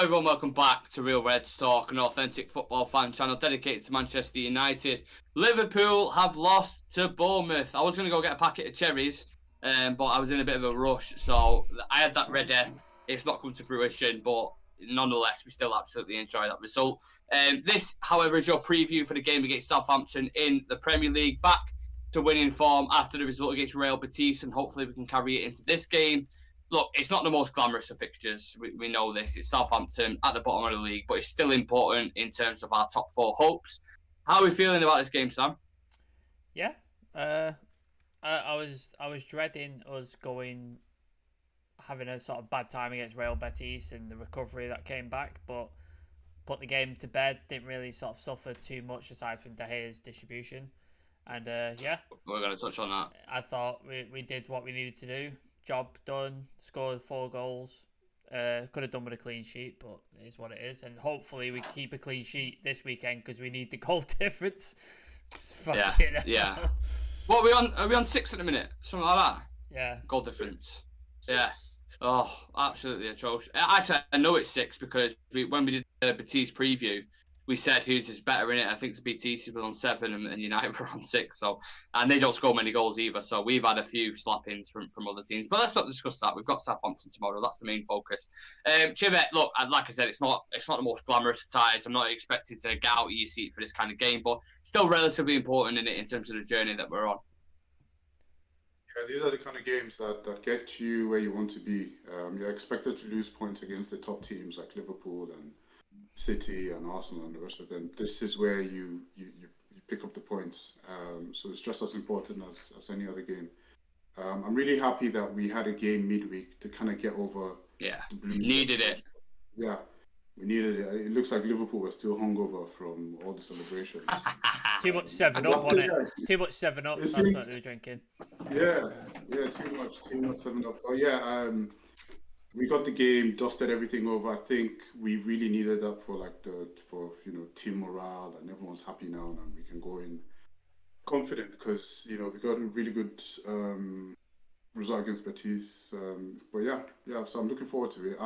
everyone, welcome back to Real Reds Talk, an authentic football fan channel dedicated to Manchester United. Liverpool have lost to Bournemouth. I was going to go get a packet of cherries, but I was in a bit of a rush, so I had that ready. It's not come to fruition, but nonetheless, we still absolutely enjoy that result. This, however, is your preview for the game against Southampton in the Premier League. Back to winning form after the result against Real Betis, and hopefully we can carry it into this game. Look, it's not the most glamorous of fixtures. We know this. It's Southampton at the bottom of the league, but it's still important in terms of our top four hopes. How are we feeling about this game, Sam? Yeah, I was dreading us having a sort of bad time against Real Betis and the recovery that came back, but put the game to bed. Didn't really sort of suffer too much aside from De Gea's distribution, and yeah, We're going to touch on that. I thought we did what we needed to do. Job done. Scored 4 goals. Could have done with a clean sheet, but it is what it is. And hopefully we keep a clean sheet this weekend because we need the goal difference. Yeah. What are we on 6 at the minute? Something like that. Yeah. Goal difference. Yeah. Oh, absolutely atrocious. Actually, I know it's 6 because when we did the Betis preview, we said whose is better in it. I think the Betis was on 7 and United were on 6. So, and they don't score many goals either. So we've had a few slappings from other teams. But let's not discuss that. We've got Southampton tomorrow. That's the main focus. Chivette, look, like I said, it's not the most glamorous ties. I'm not expected to get out of your seat for this kind of game, but still relatively important in terms of the journey that we're on. Yeah, these are the kind of games that get you where you want to be. You're expected to lose points against the top teams like Liverpool and City and Arsenal and the rest of them. This is where you pick up the points. So it's just as important as any other game. I'm really happy that we had a game midweek to kind of get over. Yeah, needed it. Yeah, we needed it. It looks like Liverpool were still hungover from all the celebrations. Too much 7-Up, wasn't it? Too much 7-Up. That's what they were drinking. Yeah, too much 7-Up. Oh yeah, we got the game, dusted everything over. I think we really needed that for team morale, and everyone's happy now, and we can go in confident because we got a really good result against Betis. But yeah. So I'm looking forward to it.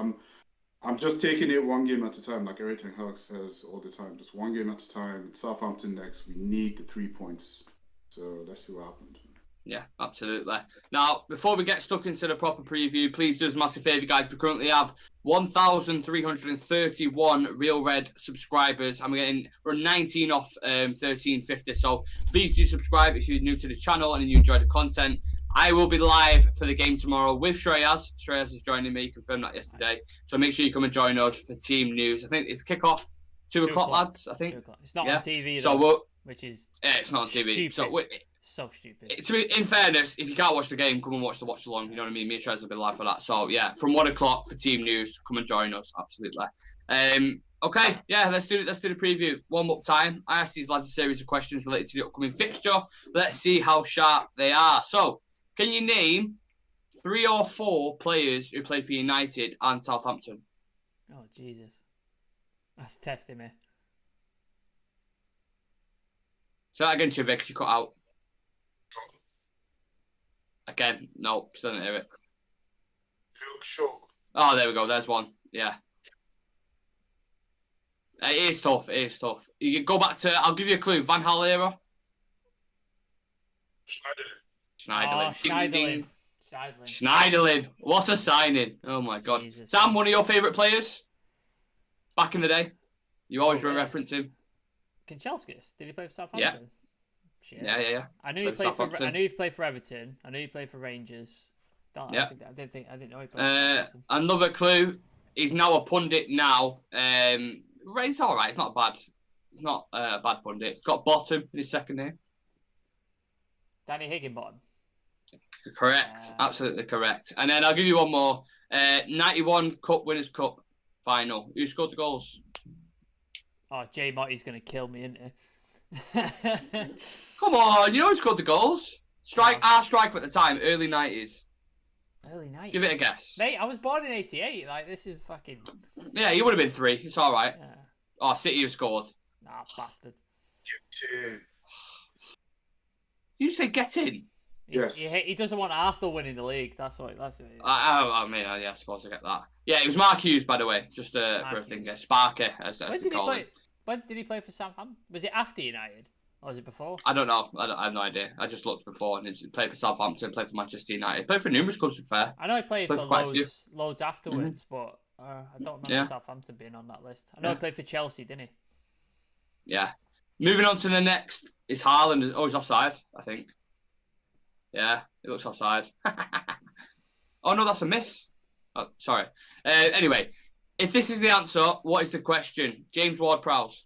I'm just taking it one game at a time, like Eric Ten Hag says all the time. Just one game at a time. It's Southampton next. We need the 3 points. So let's see what happens. Yeah, absolutely. Now, before we get stuck into the proper preview, please do us a massive favour, guys. We currently have 1,331 Real Red subscribers, and we're 19 off 1350. So please do subscribe if you're new to the channel and you enjoy the content. I will be live for the game tomorrow with Shreyas. Shreyas is joining me. Confirmed that yesterday. So make sure you come and join us for team news. I think it's kick-off 2 o'clock, lads. I think. 2 o'clock. It's not on TV, though, so which is it's not on TV. Stupid. So stupid. In fairness, if you can't watch the game, come and watch the watch along. You know what I mean? Me and Shreyas will be live for that. So yeah, from 1 o'clock for team news. Come and join us. Absolutely. Okay, yeah, let's do the preview. Warm-up time. I asked these lads a series of questions related to the upcoming fixture. Let's see how sharp they are. So, can you name 3 or 4 players who played for United and Southampton? Oh, Jesus. That's testing me. Say that again, Chivik, because you cut out. Again, no, still didn't hear it. Luke Shaw. Oh, there we go. There's one. Yeah. It is tough. You can go back to... I'll give you a clue. Van Gaal era. Schneiderlin. Schneiderlin. What a signing. Oh, my God. Jesus. Sam, one of your favourite players? Back in the day? You always reference him. Kanchelskis. Did he play for Southampton? Shit. Yeah. I knew he played for Everton. I knew he played for Rangers. I didn't know he played for Southampton. Another clue. He's now a pundit now. It's all right. It's not bad. It's not a bad pundit. It's got Bottom in his second name. Danny Higginbottom. Correct. Absolutely correct. And then I'll give you one more. 91 Cup Winners' Cup final. Who scored the goals? Oh, Jay Motty's going to kill me, isn't he? Come on, you know who scored the goals? Our striker at the time, early 90s. Early 90s? Give it a guess. Mate, I was born in 88. Like, this is fucking... Yeah, he would have been 3. It's all right. Yeah. Oh, City have scored. Nah, bastard. Get in. You say get in? Yes. He doesn't want Arsenal winning the league. That's what. I mean, yeah, I suppose I get that. Yeah, it was Mark Hughes, by the way, just for a thing. Sparky, as they call him. When did he play for Southampton? Was it after United? Or was it before? I don't know. I have no idea. I just looked before, and he played for Southampton, played for Manchester United, played for numerous clubs, to be fair. I know he played for loads afterwards, but I don't remember Southampton being on that list. I know he played for Chelsea, didn't he? Yeah. Moving on to the next is Haaland. Oh, he's offside, I think. Yeah, it looks offside. Oh, no, that's a miss. Oh, sorry. Anyway, if this is the answer, what is the question? James Ward-Prowse.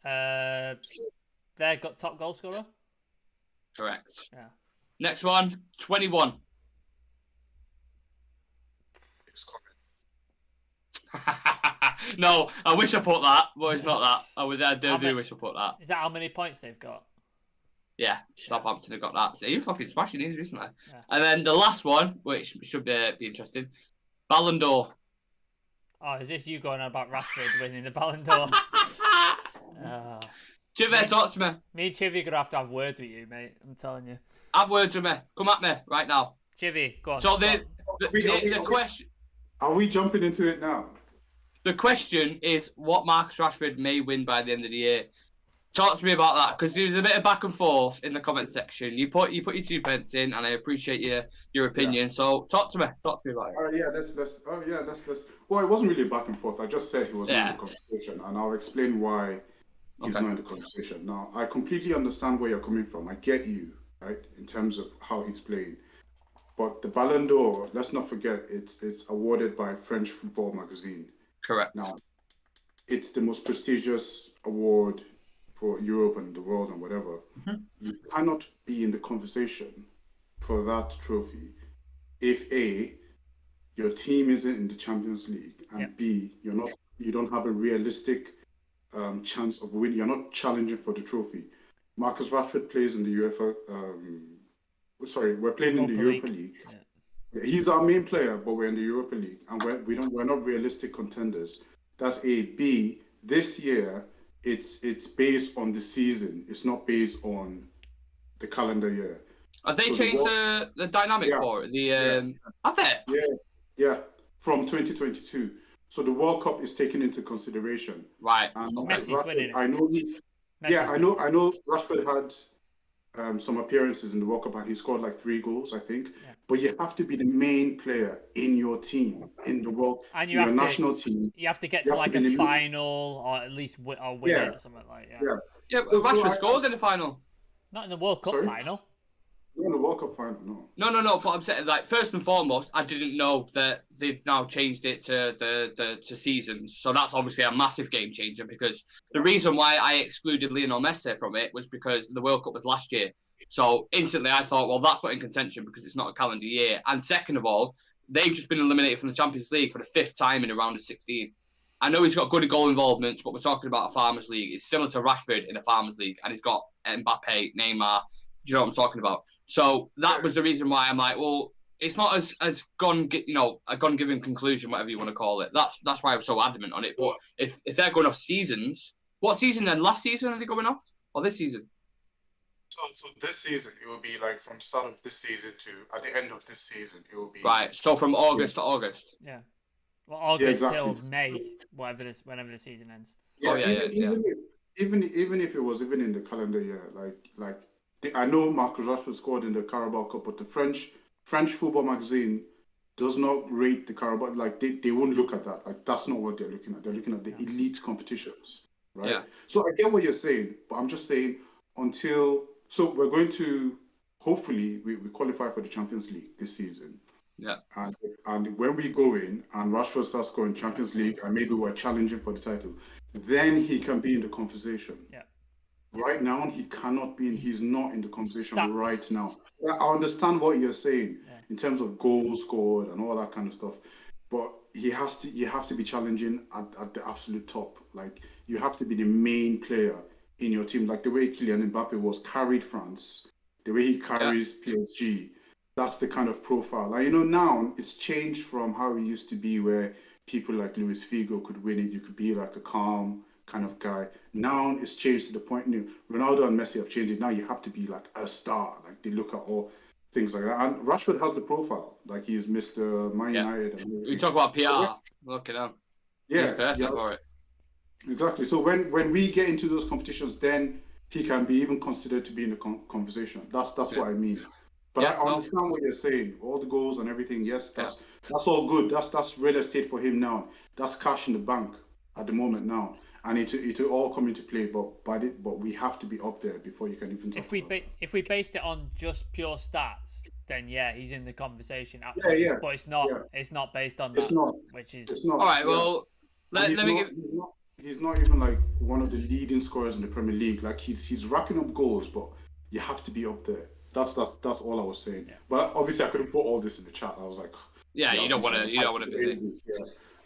They got top goal scorer? Correct. Yeah. Next one, 21. No, I wish I put that, but it's not that. I do wish I put that. Is that how many points they've got? Yeah, Southampton have got that. So you're fucking smashing these recently. Yeah. And then the last one, which should be interesting, Ballon d'Or. Oh, is this you going on about Rashford winning the Ballon d'Or? Chivy, talk to me. Me and Chivy are going to have words with you, mate. I'm telling you. Have words with me. Come at me right now. Chivy, go on. So the question... Are we jumping into it now? The question is what Marcus Rashford may win by the end of the year. Talk to me about that, because there was a bit of back and forth in the comment section. You put your 2 pence in, and I appreciate your opinion. Yeah. So talk to me about it. All right, let's. Well, it wasn't really back and forth. I just said he was not in the conversation, and I'll explain why he's not in the conversation. Now, I completely understand where you're coming from. I get you, right, in terms of how he's playing. But the Ballon d'Or, let's not forget, it's awarded by French football magazine. Correct. Now, it's the most prestigious award for Europe and the world and whatever. Mm-hmm. You cannot be in the conversation for that trophy if A, your team isn't in the Champions League, and B, you don't have a realistic chance of winning. You're not challenging for the trophy. Marcus Rashford plays in the UEFA. We're playing in the Europa League. Yeah. He's our main player, but we're in the Europa League, and we're not realistic contenders. That's A. B, this year it's based on the season. It's not based on the calendar year. Have they changed the dynamic for it? Have they? Yeah. From 2022. So the World Cup is taken into consideration. Right. And Messi's winning it. I know Rashford had some appearances in the World Cup and he scored like 3 goals, I think. Yeah. But you have to be the main player in your team, in the world, and your national team. You have to get to like a final or at least win it or something like that. Yeah, but Rashford scored in the final. Not in the World Cup final. No, in the World Cup final, no. No. But I'm saying, like, first and foremost, I didn't know that they've now changed it to seasons. So that's obviously a massive game changer, because the reason why I excluded Lionel Messi from it was because the World Cup was last year. So instantly I thought, well, that's not in contention because it's not a calendar year. And second of all, they've just been eliminated from the Champions League for the 5th time in a round of 16. I know he's got good goal involvements, but we're talking about a Farmers League. It's similar to Rashford in a Farmers League, and he's got Mbappe, Neymar. Do you know what I'm talking about? So that was the reason why I'm like, well, it's not as a gone-given conclusion, whatever you want to call it. That's why I'm so adamant on it. But if they're going off seasons, what season then? Last season are they going off? Or this season? So this season, it will be like from the start of this season to at the end of this season, it will be... Right, so from August to August. Yeah. Well, August till May, whenever the season ends. Even if it was even in the calendar year, like I know Marcus Rashford scored in the Carabao Cup, but the French football magazine does not rate the Carabao. Like they won't look at that. Like that's not what they're looking at. They're looking at the elite competitions, right? Yeah. So I get what you're saying, but I'm just saying so we're going to hopefully we qualify for the Champions League this season. Yeah. And when we go in and Rashford starts scoring Champions League and maybe we're challenging for the title, then he can be in the conversation. Yeah. Right now, he cannot be in. He's not in the conversation right now. I understand what you're saying in terms of goals scored and all that kind of stuff, but you have to be challenging at the absolute top. Like you have to be the main player in your team, like the way Kylian Mbappe carried France, the way he carries PSG. That's the kind of profile. And now it's changed from how it used to be, where people like Luis Figo could win it. You could be like a calm kind of guy. Now it's changed to the point, Ronaldo and Messi have changed it. Now you have to be like a star. Like they look at all things like that. And Rashford has the profile. Like he's Mr. Man United. And we talk about PR. Look at him. Yeah, he's perfect for it. Exactly. So when we get into those competitions, then he can be even considered to be in the conversation. That's what I mean. But I understand what you're saying. All the goals and everything. Yes, that's all good. That's real estate for him now. That's cash in the bank at the moment now, and it'll all come into play. But we have to be up there before you can even talk if we based it on just pure stats, then he's in the conversation. Absolutely. Yeah. But it's not. Yeah. It's not based on that. It's not. Which is. It's not. All right. Well, let me give. He's not even like one of the leading scorers in the Premier League. Like he's racking up goals, but you have to be up there. That's all I was saying. Yeah. But obviously, I couldn't put all this in the chat. I was like, you don't want to be.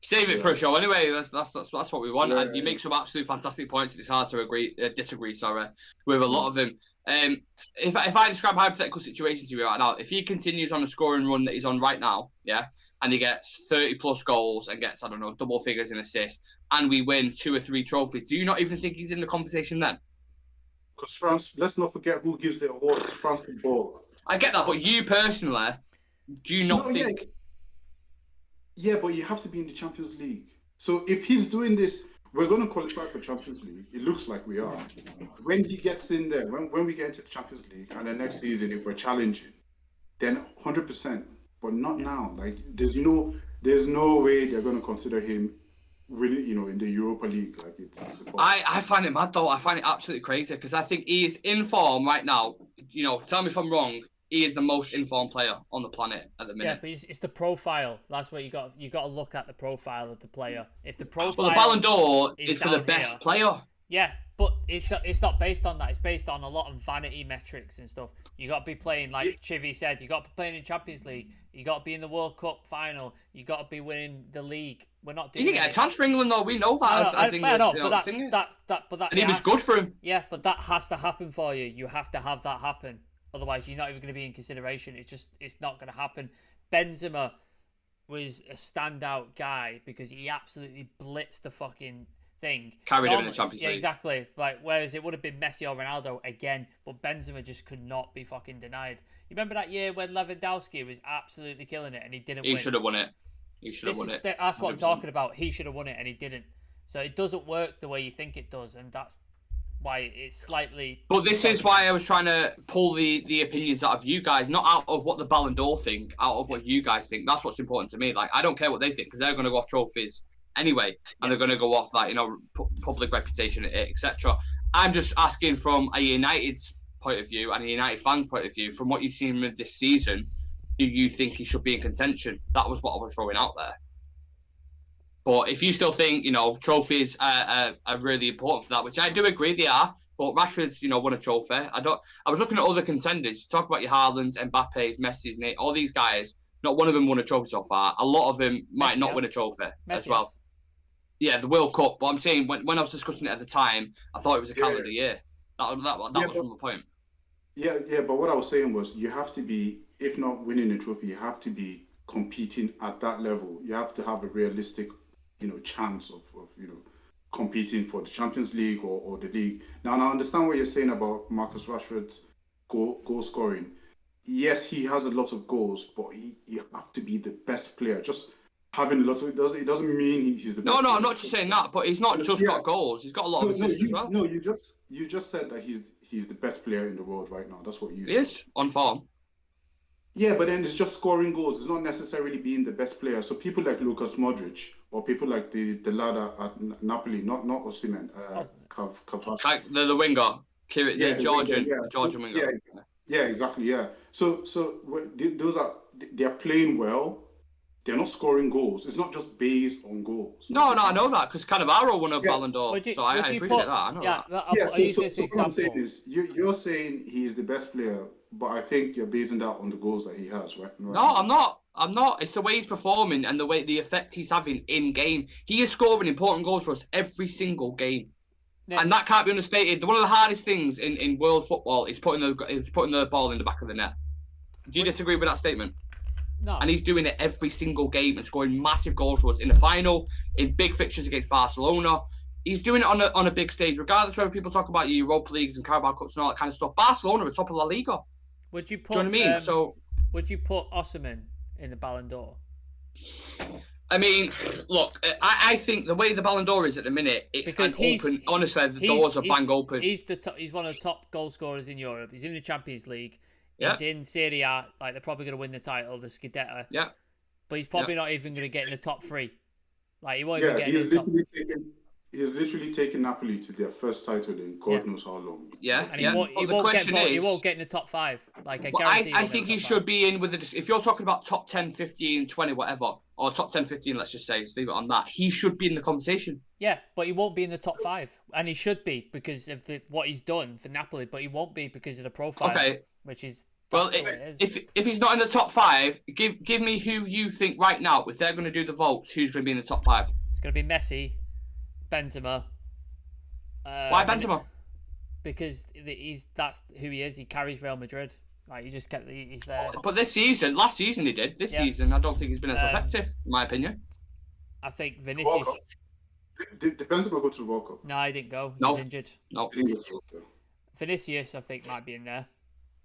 Save it for a show anyway. That's what we want. And you make some absolute fantastic points. And it's hard to disagree. Sorry, with a lot of them. If I describe a hypothetical situation to you right now, if he continues on the scoring run that he's on right now, and he gets 30 plus goals and gets double figures in assists, and we win 2 or 3 trophies, do you not even think he's in the conversation then? Because France, let's not forget who gives the award. It's France football. I get that, but you personally, do you not think? Yeah, but you have to be in the Champions League. So if he's doing this, we're going to qualify for Champions League. It looks like we are. When he gets in there, when we get into the Champions League, and the next season, if we're challenging, then 100%. But not now. Like there's no way they're going to consider him really, in the Europa League. Like it's I find it mad though. I find it absolutely crazy because I think he is in form right now. Tell me if I'm wrong. He is the most informed player on the planet at the minute. Yeah, but it's the profile. That's what you got to look at, the profile of the player. If the profile, well, the Ballon d'Or is for the best player. Yeah, but it's not based on that. It's based on a lot of vanity metrics and stuff. You got to be playing, like Chivy said, you got to be playing in Champions League. You got to be in the World Cup final. You got to be winning the league. We're not doing. You can get a chance for England, though. We know that as English. I know, but that. And he was good for him. Yeah, but that has to happen for you. You have to have that happen. Otherwise, you're not even going to be in consideration. It's not going to happen. Benzema was a standout guy because he absolutely blitzed the fucking thing. Carried him in the Champions League. Yeah, exactly. Like, whereas it would have been Messi or Ronaldo again, but Benzema just could not be fucking denied. You remember that year when Lewandowski was absolutely killing it and he didn't win? He should have won it. That's what I'm talking about. He should have won it and he didn't. So it doesn't work the way you think it does, and that's why it's slightly. But this is why I was trying to pull the opinions out of you guys, not out of what the Ballon d'Or think, out of what you guys think. That's what's important to me. Like, I don't care what they think because they're going to go off trophies anyway, and they're going to go off that, public reputation, etc. I'm just asking from a United's point of view and a United fan's point of view, from what you've seen with this season, do you think he should be in contention? That was what I was throwing out there. But if you still think, trophies are really important for that, which I do agree they are, but Rashford's, won a trophy. I was looking at other contenders. You talk about your Haalands, Mbappe's, Messi's, Nate, all these guys. Not one of them won a trophy so far. A lot of them might not win a trophy as well. Yeah, the World Cup. But I'm saying when I was discussing it at the time, I thought it was a calendar year. That was from the point. Yeah. But what I was saying was, you have to be, if not winning a trophy, you have to be competing at that level. You have to have a realistic, chance of competing for the Champions League or the league. Now, I understand what you're saying about Marcus Rashford's goal scoring. Yes, he has a lot of goals, but you have to be the best player. Just having a lot of it doesn't mean he's the best. No, I'm not just saying that, but he's not just got goals. He's got a lot of assists as well. No, you just said that he's the best player in the world right now. That's what you said. He is on form. Yeah, but then it's just scoring goals. It's not necessarily being the best player. So people like Lucas Modric or people like the lad at Napoli, not Osimhen, the winger, Georgian winger. Yeah, exactly. Yeah. So they're playing well. They're not scoring goals. It's not just based on goals. No, I know that because Cannavaro won a Ballon d'Or, so I appreciate that. I know that. So what I'm saying is, you're saying he's the best player, but I think you're basing that on the goals that he has, right? No, I'm not. It's the way he's performing and the effect he's having in game. He is scoring important goals for us every single game. Yeah. And that can't be understated. One of the hardest things in world football is putting the ball in the back of the net. Do you disagree with that statement? No. And he's doing it every single game and scoring massive goals for us in the final, in big fixtures against Barcelona, he's doing it on a big stage, regardless whether people talk about Europa Leagues and Carabao Cups and all that kind of stuff. Barcelona are top of La Liga. Would you put? Do you know what I mean? So would you put Osimhen in the Ballon d'Or? I mean, look, I think the way the Ballon d'Or is at the minute, it's Because open. Honestly, the doors are bang open. He's one of the top goal scorers in Europe. He's in the Champions League. Yeah. He's in Serie A. Like, they're probably going to win the title, the Scudetto. Yeah. But he's probably not even going to get in the top 3. Like, he won't even get in the top. He's literally taken Napoli to their first title in God knows how long. Yeah, and he won't get in the top 5. Like, I guarantee. I think he should be in with the. If you're talking about top 10, 15, 20, whatever, or top 10, 15, let's just say, let's leave it on that. He should be in the conversation. Yeah, but he won't be in the top 5, and he should be because of what he's done for Napoli. But he won't be because of the profile. Okay. Which is. Well, if he's not in the top 5, give me who you think right now. If they're going to do the votes, who's going to be in the top 5? It's going to be Messi, Benzema. Why Benzema? Because that's who he is. He carries Real Madrid. Like, you just get he's there. But last season he did. This season, I don't think he's been as effective, in my opinion. I think Vinicius. Did Benzema go to the World Cup? No, he didn't go. He was injured. No. Vinicius, I think, might be in there.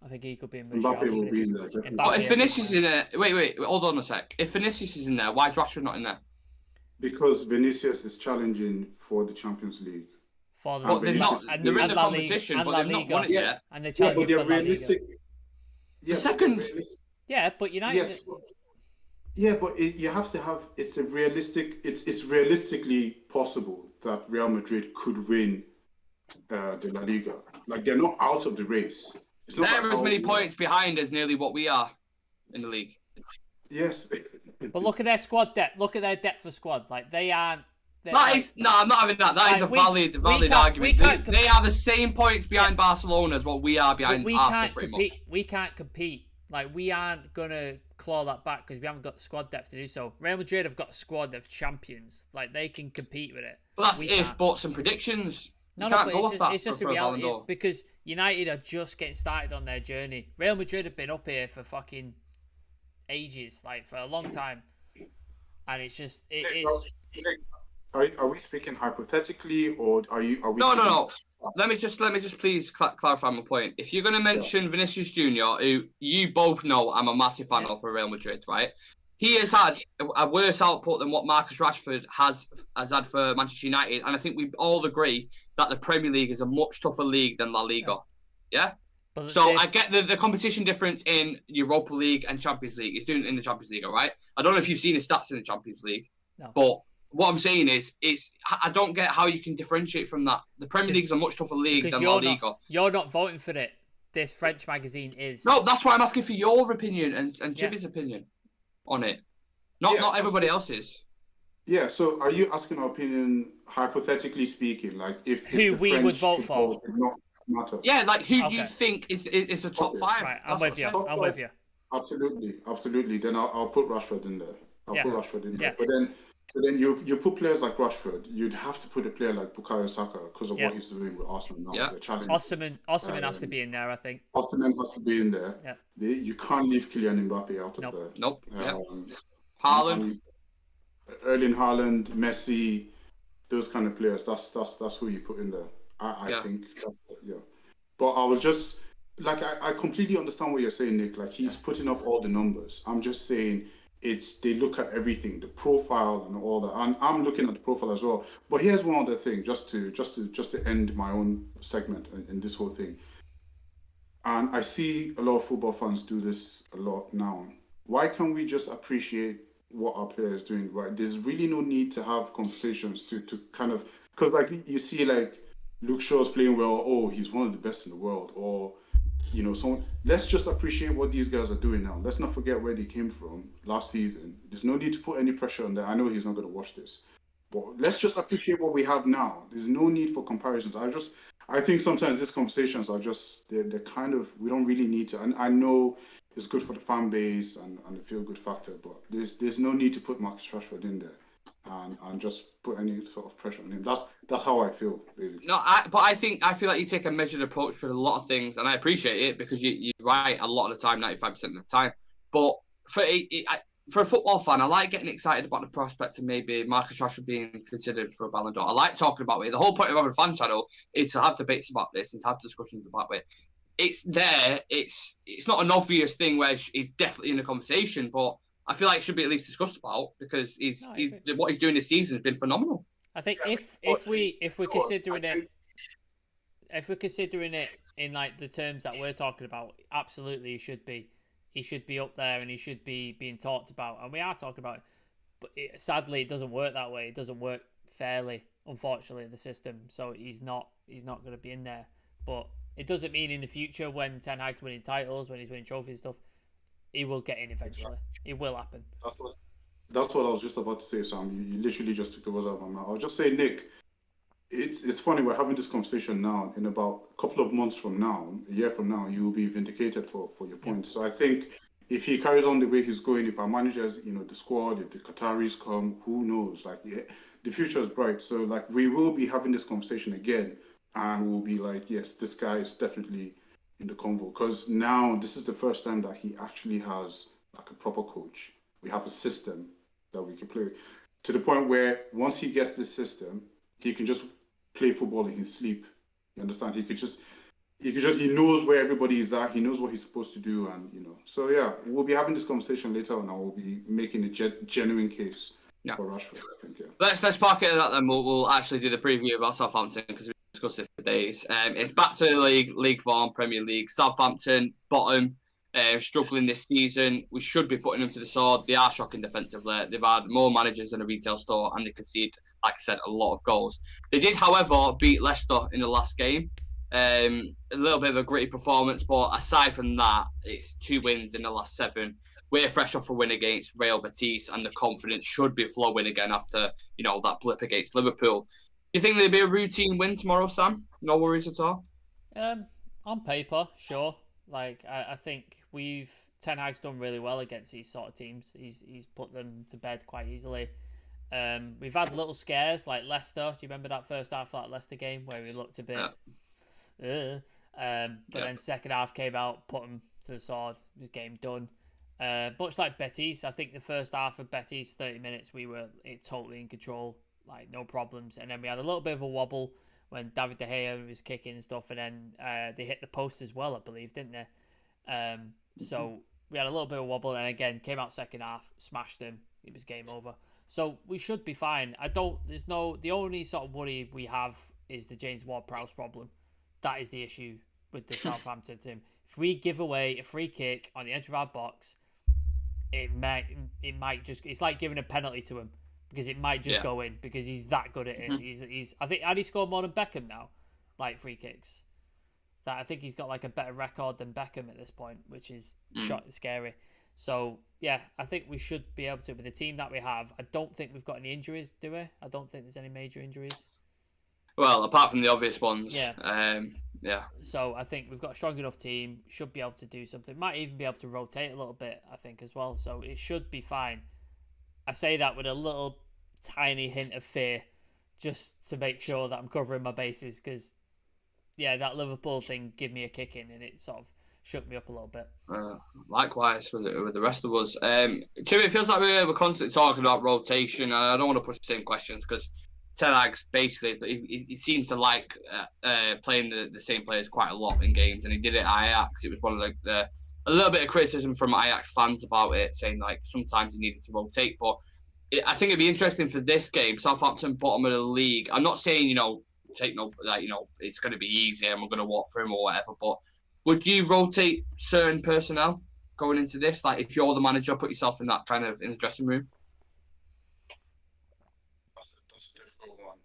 I think he could be in the Mbappe will be in there. But if Vinicius is in there, wait, hold on a sec. If Vinicius is in there, why is Rashford not in there? Because Vinicius is challenging for the Champions League. But they're not. They're in the competition, but they've not won it yet. And they're challenging for La Liga. Yeah, the second. Yeah, but United. Yes, yeah, but you have to have. It's realistically possible that Real Madrid could win the La Liga. Like, they're not out of the race. They're as many points behind as nearly what we are in the league. Yes. But look at their squad depth. Look at their depth of squad. Like, they aren't. No, I'm not having that. That is a valid argument. They are the same points behind Barcelona as what we are behind Arsenal, pretty much. We can't compete. Like, we aren't going to claw that back because we haven't got the squad depth to do so. Real Madrid have got a squad of champions. Like, they can compete with it. But that's buts and predictions. It's just a reality because United are just getting started on their journey. Real Madrid have been up here for fucking ages, like for a long time, and it's just Are we speaking hypothetically, or are we? No. Let me just please clarify my point. If you're going to mention Vinicius Junior, who you both know I'm a massive fan of for Real Madrid, right? He has had a worse output than what Marcus Rashford has had for Manchester United, and I think we all agree that the Premier League is a much tougher league than La Liga. Yeah? So I get the competition difference in Europa League and Champions League. He's doing it in the Champions League, all right? I don't know if you've seen his stats in the Champions League, but what I'm saying is I don't get how you can differentiate from that. The Premier League is a much tougher league than La Liga. You're not voting for it. This French magazine is. No, that's why I'm asking for your opinion and Jivy's opinion on it. Not everybody else's. Yeah, so are you asking our opinion, hypothetically speaking, like if who we would vote for? Not matter. Yeah, like who do you think is the top 5? Right, I'm with you. Absolutely. Then I'll put Rashford in there. Put Rashford in there. But then you put players like Rashford, you'd have to put a player like Bukayo Saka because of what he's doing with Arsenal now. Yeah. The challenge. Osimhen has to be in there, I think. Osimhen has to be in there. Yeah. You can't leave Kylian Mbappe out of there. Nope. Haaland. Erling Haaland, Messi, those kind of players. That's who you put in there. I think But I was just like I completely understand what you're saying, Nick. Like, he's putting up all the numbers. I'm just saying they look at everything, the profile and all that. And I'm looking at the profile as well. But here's one other thing, just to end my own segment in this whole thing. And I see a lot of football fans do this a lot now. Why can't we just appreciate what our player is doing, right? There's really no need to have conversations to kind of, because like you see like Luke Shaw's playing well, oh, he's one of the best in the world, or so let's just appreciate what these guys are doing now. Let's not forget where they came from last season. There's no need to put any pressure on that. I know he's not going to watch this, but let's just appreciate what we have now. There's no need for comparisons. I think sometimes these conversations are just they're kind of, we don't really need to. And I know it's good for the fan base and the feel-good factor, but there's no need to put Marcus Rashford in there and just put any sort of pressure on him. That's how I feel, basically. No, I feel like you take a measured approach with a lot of things, and I appreciate it because you're right a lot of the time, 95% of the time. But for a football fan, I like getting excited about the prospect of maybe Marcus Rashford being considered for a Ballon d'Or. I like talking about it. The whole point of having a fan channel is to have debates about this and to have discussions about it. It's there. It's not an obvious thing where he's definitely in the conversation, but I feel like it should be at least discussed about because what he's doing this season has been phenomenal. I think Yeah, if we're considering I think- if we're considering it in like the terms that we're talking about, absolutely he should be up there and he should be being talked about, and we are talking about it. But sadly, it doesn't work that way. It doesn't work fairly, unfortunately, the system. So he's not going to be in there. But it doesn't mean in the future when Ten Hag's winning titles, when he's winning trophies and stuff, he will get in eventually. It will happen. That's what I was just about to say, Sam. You literally just took the words out of my mouth. I'll just say, Nick, it's funny we're having this conversation now. In about a couple of months from now, a year from now, you will be vindicated for your points. So I think if he carries on the way he's going, if our managers, the squad, if the Qataris come, who knows? Like, yeah, the future is bright. So like, we will be having this conversation again, and we'll be like, yes, this guy is definitely in the convo, because now this is the first time that he actually has like a proper coach. We have a system that we can play with, to the point where once he gets this system, he can just play football in his sleep. You understand? He knows where everybody is at. He knows what he's supposed to do, and So yeah, we'll be having this conversation later on, and we'll be making a genuine case for Rashford. I think. Yeah. Let's park it at that then. We'll actually do the preview about Southampton because we discussed this for days. It's back to the League One, Premier League. Southampton bottom, struggling this season. We should be putting them to the sword. They are shocking defensively. They've had more managers than a retail store, and they concede, like I said, a lot of goals. They did, however, beat Leicester in the last game. A little bit of a gritty performance, but aside from that, it's 2 wins in the last 7. We're fresh off a win against Real Betis, and the confidence should be flowing again after that blip against Liverpool. Do you think there'll be a routine win tomorrow, Sam? No worries at all. On paper, sure. Like I think Ten Hag's done really well against these sort of teams. He's put them to bed quite easily. We've had little scares like Leicester. Do you remember that first half of that Leicester game where we looked a bit? But then second half came out, put them to the sword. It was game done. Much like Betis, I think the first half of Betis, 30 minutes, we were totally in control, like no problems. And then we had a little bit of a wobble when David De Gea was kicking and stuff, and then they hit the post as well, I believe, didn't they? So we had a little bit of a wobble, and again came out second half, smashed them. It was game over. So we should be fine. The only sort of worry we have is the James Ward-Prowse problem. That is the issue with the Southampton team. If we give away a free kick on the edge of our box, it might just, it's like giving a penalty to him because it might just go in because he's that good at it. He's I think, and he scored more than Beckham now, like free kicks. That I think he's got like a better record than Beckham at this point, which is scary. So yeah, I think we should be able to with the team that we have. I don't think we've got any injuries, do we? I don't think there's any major injuries. Well, apart from the obvious ones. Yeah. So I think we've got a strong enough team. Should be able to do something. Might even be able to rotate a little bit, I think, as well. So it should be fine. I say that with a little tiny hint of fear, just to make sure that I'm covering my bases. Because, yeah, that Liverpool thing gave me a kick in, and it sort of shook me up a little bit. Likewise with the rest of us. Tim, it feels like we're constantly talking about rotation, and I don't want to push the same questions because Ten Hag's basically, he seems to like playing the same players quite a lot in games, and he did it at Ajax. It was one of a little bit of criticism from Ajax fans about it, saying like sometimes he needed to rotate. But I think it'd be interesting for this game. Southampton bottom of the league. I'm not saying it's going to be easy and we're going to walk through them or whatever. But would you rotate certain personnel going into this? Like if you're the manager, put yourself in that kind of in the dressing room. That's a difficult one.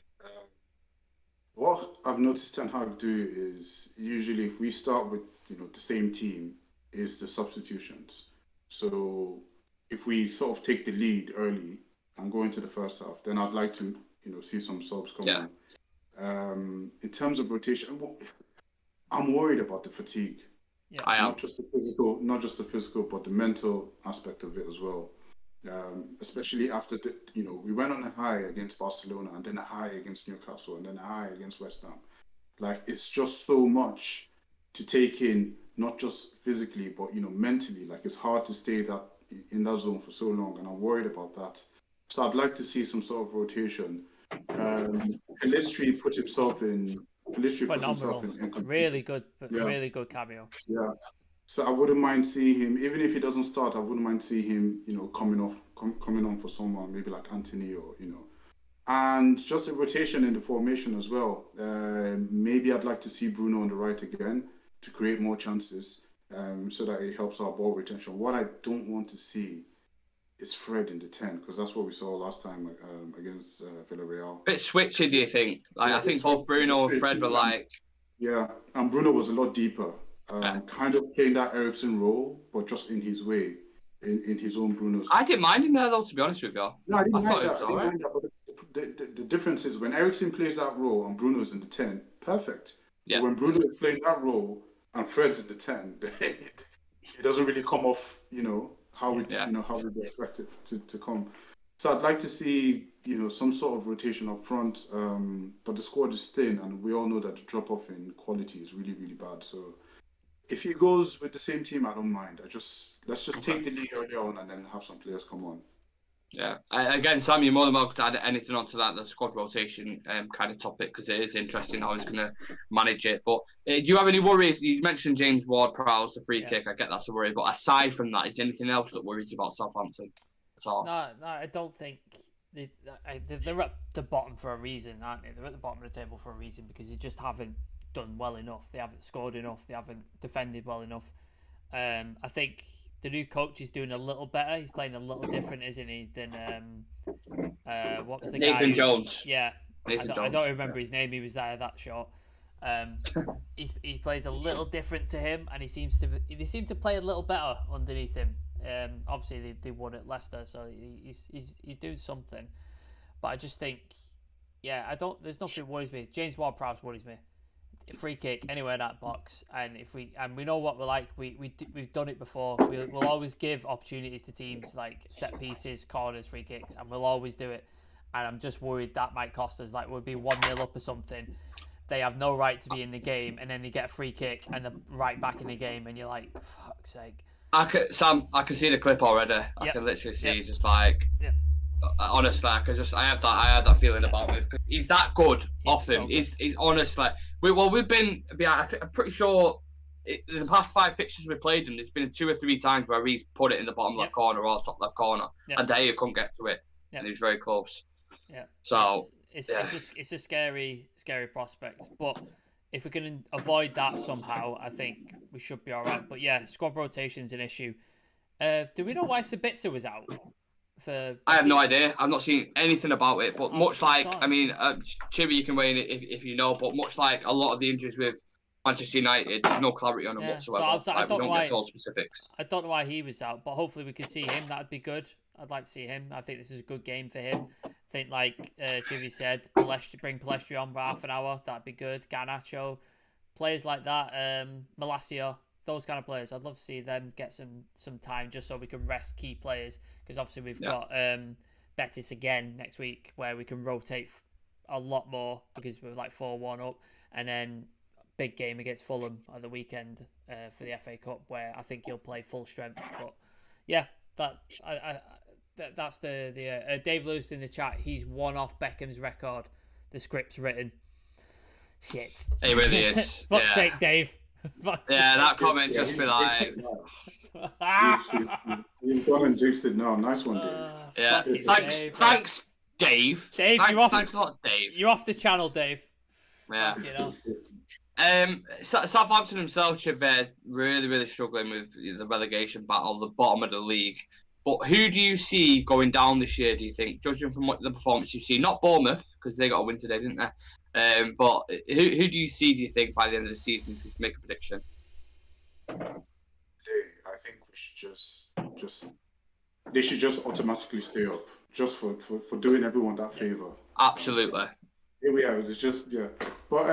What I've noticed Ten Hag do is usually if we start with the same team, is the substitutions. So if we sort of take the lead early and go into the first half, then I'd like to see some subs come on. In terms of rotation, I'm worried about the fatigue. Yeah. Not just the physical, but the mental aspect of it as well. Especially after we went on a high against Barcelona, and then a high against Newcastle, and then a high against West Ham. Like it's just so much to take in, not just physically, but mentally. Like it's hard to stay that in that zone for so long, and I'm worried about that. So I'd like to see some sort of rotation. Pelistri put himself in. Phenomenal. Really good cameo. Yeah. So I wouldn't mind seeing him, even if he doesn't start. I wouldn't mind seeing him, coming on for someone maybe like Anthony or. And just a rotation in the formation as well. Maybe I'd like to see Bruno on the right again to create more chances, so that it helps our ball retention. What I don't want to see is Fred in the 10, because that's what we saw last time against Villarreal. Bit switchy, do you think? I think both Bruno and Fred were like... Yeah, and Bruno was a lot deeper. Kind of playing that Eriksen role, but just in his way, in his own Bruno's. I didn't mind him there, though, to be honest with you. No, I didn't mind that. But the difference is when Eriksen plays that role and Bruno's in the 10, perfect. Yeah. But when Bruno is playing that role and Fred's in the 10, it doesn't really come off, how we expect it to come. So I'd like to see, some sort of rotation up front. But the squad is thin, and we all know that the drop off in quality is really, really bad. So if he goes with the same team, I don't mind. Let's just take the league early on and then have some players come on. Yeah. Again, Sam, you're more than welcome to add anything onto that, the squad rotation kind of topic, because it is interesting how he's going to manage it. But do you have any worries? You mentioned James Ward-Prowse, the free kick. I get that's a worry. But aside from that, is there anything else that worries you about Southampton at all? No, I don't think... They're at the bottom for a reason, aren't they? They're at the bottom of the table for a reason, because they just haven't done well enough. They haven't scored enough. They haven't defended well enough. I think the new coach is doing a little better. He's playing a little different, isn't he, than what was the guy? Nathan Jones. Yeah, I don't remember his name. He was there that short. He plays a little different to him, and they seem to play a little better underneath him. Obviously they won at Leicester, so he's doing something. But I just think, there's nothing that worries me. James Ward-Prowse worries me. Free kick anywhere in that box, and we know what we're like. We've done it before. We'll always give opportunities to teams, like set pieces, corners, free kicks, and we'll always do it. And I'm just worried that might cost us. Like we'll be 1-0 up or something. They have no right to be in the game, and then they get a free kick and they're right back in the game, and you're like, for fuck's sake. Sam, I can see the clip already. I can literally see just like. Honestly, I had that feeling about him. He's that good off him. He's honestly. I'm pretty sure in the past 5 fixtures we played him, there's been 2 or 3 times where he's put it in the bottom left corner or top left corner, and there you couldn't get to it, and he was very close. Yeah. So it's a scary prospect, but if we can avoid that somehow, I think we should be all right. But yeah, squad rotation is an issue. Do we know why Sabitzer was out? I have no idea. I've not seen anything about it, but much like, Chivy, you can weigh in if you know, but much like a lot of the injuries with Manchester United, there's no clarity on them whatsoever. So we don't get told specifics. I don't know why he was out, but hopefully we can see him. That'd be good. I'd like to see him. I think this is a good game for him. I think, like Chivy said, bring Pelistri on for half an hour. That'd be good. Garnacho, players like that, Malacia, those kind of players. I'd love to see them get some time just so we can rest key players, because obviously we've got Betis again next week where we can rotate a lot more because we're like 4-1 up, and then big game against Fulham on the weekend for the FA Cup where I think he'll play full strength. But yeah, that's the Dave Lewis in the chat. He's one off Beckham's record. The script's written. Shit. He really is. Fuck's sake, Dave. That comment just be like. You've gone and juiced it now. Nice one, Dave. Thanks, Dave. Dave, thanks a lot, Dave. You're off the channel, Dave. Yeah. Southampton themselves have really, really struggling with the relegation battle, the bottom of the league. But who do you see going down this year, do you think, judging from what the performance you've seen? Not Bournemouth, because they got a win today, didn't they? But who do you see, do you think, by the end of the season, to make a prediction? I think we should they should just automatically stay up, just for doing everyone that favour. Absolutely. Here we are. It's just, But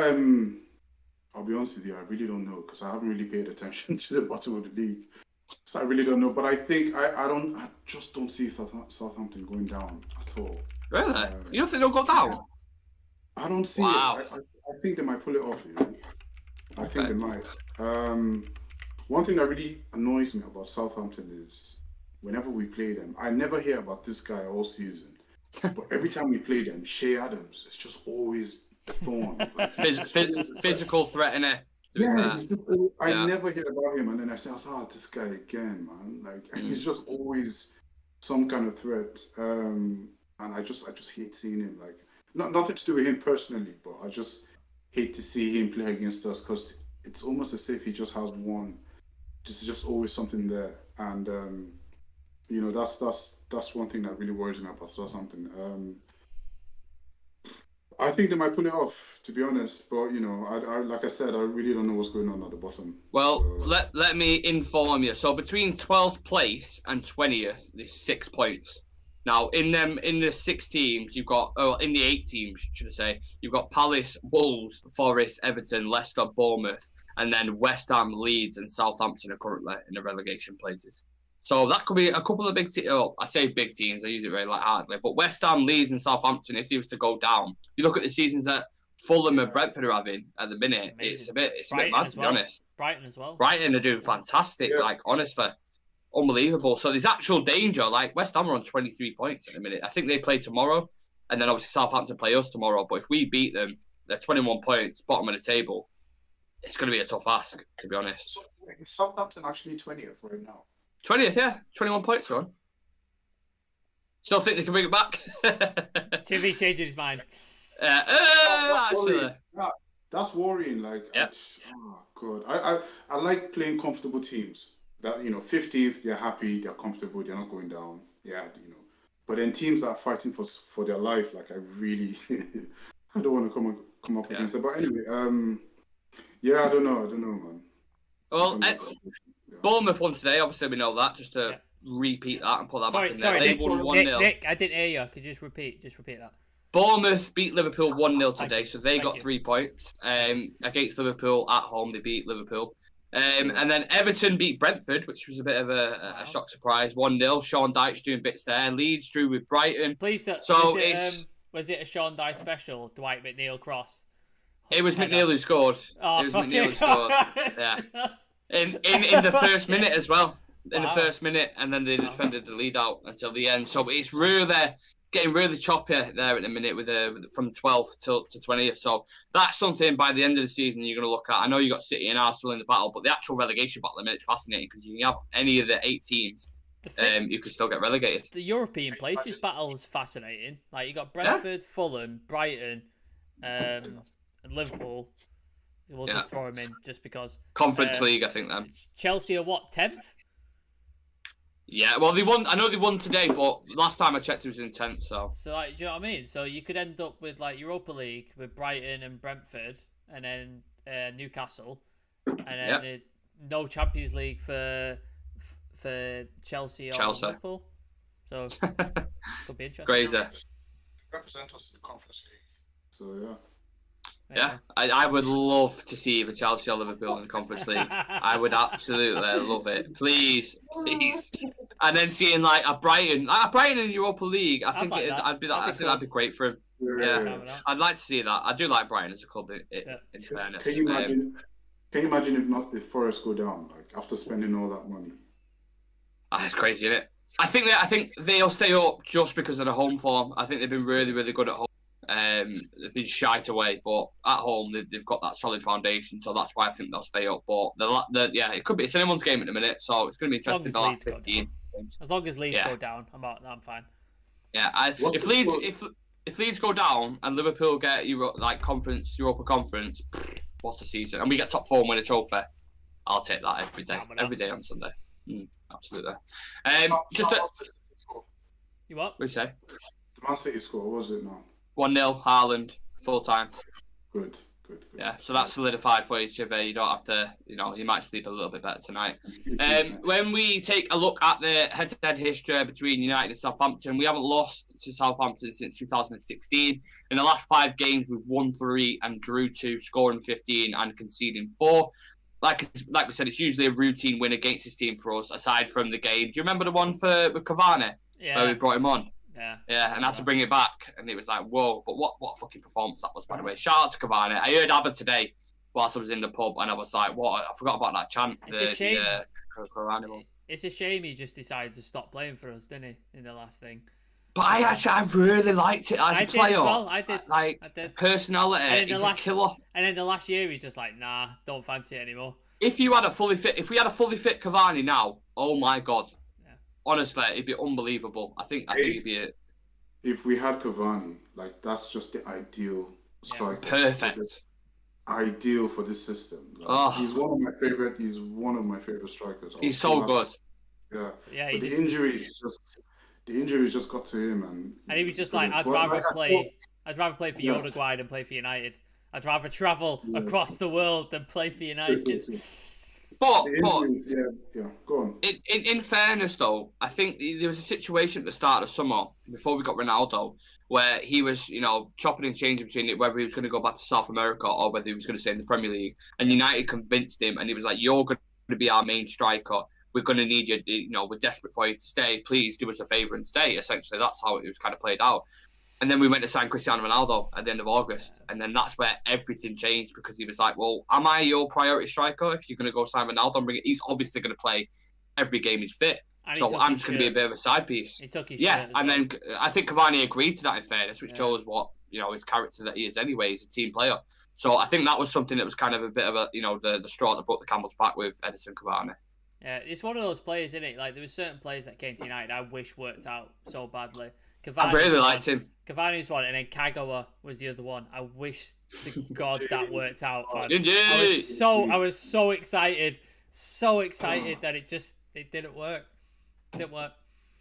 I'll be honest with you, I really don't know, because I haven't really paid attention to the bottom of the league. So I really don't know. But I think I just don't see Southampton going down at all. Really? You don't think they'll go down? I don't see it. I think they might pull it off. I think they might. One thing that really annoys me about Southampton is whenever we play them, I never hear about this guy all season. But every time we play them, Shea Adams, it's just always thorn. Like, Physical threat, innit? Yeah, I never hear about him, and then I say, this guy again, man. Like, and he's just always some kind of threat. And I just hate seeing him. Like, nothing to do with him personally, but I just hate to see him play against us because it's almost as if he just has one. Just always something there, and that's one thing that really worries me about Southampton. I think they might pull it off, to be honest. But I like I said, I really don't know what's going on at the bottom. Well, so... let me inform you. So between 12th place and 20th, there's 6 points. Now in the 6 teams, you've got in the 8 teams, should I say, you've got Palace, Wolves, Forest, Everton, Leicester, Bournemouth, and then West Ham, Leeds, and Southampton are currently in the relegation places. So that could be a couple of big teams. Oh, I say big teams. I use it very lightheartedly. But West Ham, Leeds, and Southampton, if they was to go down, you look at the seasons that Fulham and Brentford are having at the minute. Amazing. It's a bit mad, to be honest. Brighton as well. Brighton are doing fantastic. Yeah. Like, honestly, unbelievable. So there's actual danger. Like, West Ham are on 23 points at the minute. I think they play tomorrow, and then obviously Southampton play us tomorrow. But if we beat them, they're 21 points, bottom of the table. It's going to be a tough ask, to be honest. So, is Southampton actually 20th right now? 20th, yeah. 21 points, on. Still think they can bring it back? Chivy's changing his mind. Actually. That's worrying. Like, yep. God. I like playing comfortable teams. That 15th, they're happy, they're comfortable, they're not going down. Yeah, But then teams that are fighting for their life, like I really, I don't want to come up against it. But anyway, I don't know, man. Well, Bournemouth won today. Obviously, we know that. Just to repeat that and put that back in there. They won 1-0. Nick, I didn't hear you. Could you just repeat that? Bournemouth beat Liverpool 1-0 today, so they got 3 points. Against Liverpool at home, they beat Liverpool. And then Everton beat Brentford, which was a bit of a shock surprise. 1-0. Sean Dyche doing bits there. Leeds drew with Brighton. Please don't. So was it a Sean Dyche special? Dwight McNeil cross. It was McNeil who scored. Oh, it was McNeil who scored. Yeah. In the first minute as well. In the first minute, and then they defended the lead out until the end. So it's really getting really choppy there at the minute with from 12th to 20th. So that's something by the end of the season you're going to look at. I know you got City and Arsenal in the battle, but the actual relegation battle, I mean, it's fascinating because you can have any of the 8 teams. You could still get relegated. The European places battle is fascinating. Like you got Brentford, Fulham, Brighton, and Liverpool. We'll just throw them in just because. Conference League, I think then. Chelsea are what, 10th? Yeah, well, they won. I know they won today, but last time I checked, it was in 10th. So, like, do you know what I mean? So you could end up with like Europa League with Brighton and Brentford, and then Newcastle, and then no Champions League for Chelsea or Liverpool. So could be interesting. Crazy. Represent us in the Conference League. So yeah. Yeah, I would love to see either Chelsea or Liverpool in the Conference League. I would absolutely love it. Please. And then seeing like a Brighton in Europa League, I think that'd be great for him. Yeah, I'd like to see that. I do like Brighton as a club. In fairness, can you imagine if Forest go down like after spending all that money? That's crazy, isn't it? I think they'll stay up just because of the home form. I think they've been really, really good at home. They've been shite away, but at home they've got that solid foundation, so that's why I think they'll stay up. But it could be. It's anyone's game at the minute, so it's going to be interesting. The last 15 games. As long as Leeds go down, I'm fine. Yeah, if Leeds go down and Liverpool get Europa Conference, what a season! And we get top 4 and win a trophy. I'll take that every day on Sunday. Absolutely. You what? What do you say? The Man City score, what was it now? 1-0, Haaland, full time. Good. Yeah, so that's solidified for you, Chivy. You don't have to, you might sleep a little bit better tonight. When we take a look at the head-to-head history between United and Southampton, we haven't lost to Southampton since 2016. In the last 5 games, we've won 3 and drew 2, scoring 15 and conceding 4. Like we said, it's usually a routine win against this team for us, aside from the game. Do you remember the one with Cavani? Yeah. Where we brought him on? Yeah, and had to bring it back, and it was like, whoa! But what a fucking performance that was, by the way. Shout out to Cavani. I heard Abba today whilst I was in the pub, and I was like, what? I forgot about that chant. It's a shame. It's a shame he just decided to stop playing for us, didn't he, in the last thing? But I really liked it as a player. Did as well. I did. Like, I did. Personality, he's a killer. And then the last year, he's just like, nah, don't fancy it anymore. If we had a fully fit Cavani now, oh my God. Yeah. Honestly, it'd be unbelievable. I think it'd be it. If we had Cavani, like, that's just the ideal striker. Perfect. Ideal for this system. Like, he's one of my favorite strikers. He's so good. Yeah. But the injuries just got to him, and he was just like, I'd rather play for Uruguay than play for United. I'd rather travel across the world than play for United. But go on. In fairness, though, I think there was a situation at the start of summer before we got Ronaldo where he was, chopping and changing between it, whether he was going to go back to South America or whether he was going to stay in the Premier League. And United convinced him, and he was like, "You're going to be our main striker. We're going to need you. We're desperate for you to stay. Please do us a favour and stay." Essentially, that's how it was kind of played out. And then we went to sign Cristiano Ronaldo at the end of August. And then that's where everything changed, because he was like, well, am I your priority striker? If you're going to go sign Ronaldo and bring it, he's obviously going to play every game he's fit. So I'm just going to be a bit of a side piece. He took his then I think Cavani agreed to that, in fairness, which shows what, his character that he is anyway. He's a team player. So I think that was something that was kind of a bit of a, the straw that broke the camel's back with Edison Cavani. Yeah, it's one of those players, isn't it? Like, there were certain players that came to United I wish worked out so badly. I really liked him. Cavani's one, and then Kagawa was the other one. I wish to God that worked out. Man. I was so excited that it didn't work.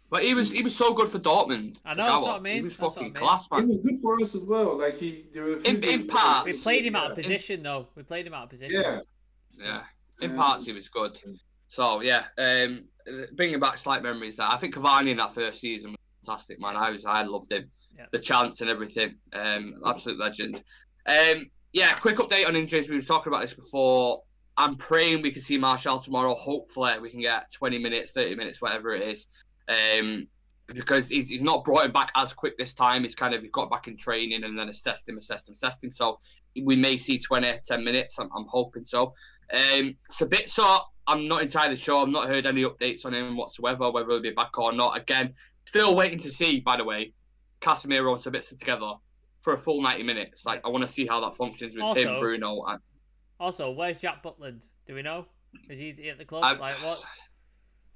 But he was so good for Dortmund. I know, that's what I mean. He was fucking class, man. He was good for us as well. Like in parts, we played him out of position, though. Yeah. In parts, he was good. So yeah, bringing back slight memories there. I think Cavani in that first season was fantastic, man. I loved him. Yep. The chants and everything. Absolute legend. Quick update on injuries. We were talking about this before. I'm praying we can see Martial tomorrow. Hopefully we can get 20 minutes, 30 minutes, whatever it is. Because he's not brought him back as quick this time. He's got back in training and then assessed him. So we may see 10 minutes. I'm hoping so. Sabitzer, I'm not entirely sure. I've not heard any updates on him whatsoever, whether he'll be back or not. Again, still waiting to see, by the way, Casemiro and Sabitzer together for a full 90 minutes. Like, I want to see how that functions with him, Bruno. Also, where's Jack Butland? Do we know? Is he at the club? What?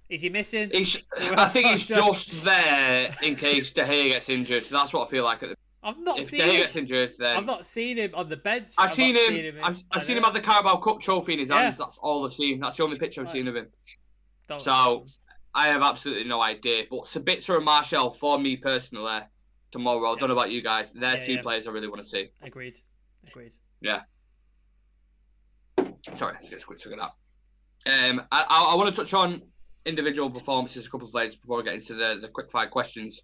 Is he missing? I think he's just there in case De Gea gets injured. That's what I feel like. I've not if seen De Gea him. gets injured, then I've not seen him on the bench. I've seen him have the Carabao Cup trophy in his hands. That's all I've seen. That's the only picture I've seen of him. I have absolutely no idea. But Sabitzer and Martial, for me personally, tomorrow. I don't know about you guys. They're two players I really want to see. Agreed. Yeah. Sorry, just quick figure that. I want to touch on individual performances, a couple of players before I get into the quick fire questions,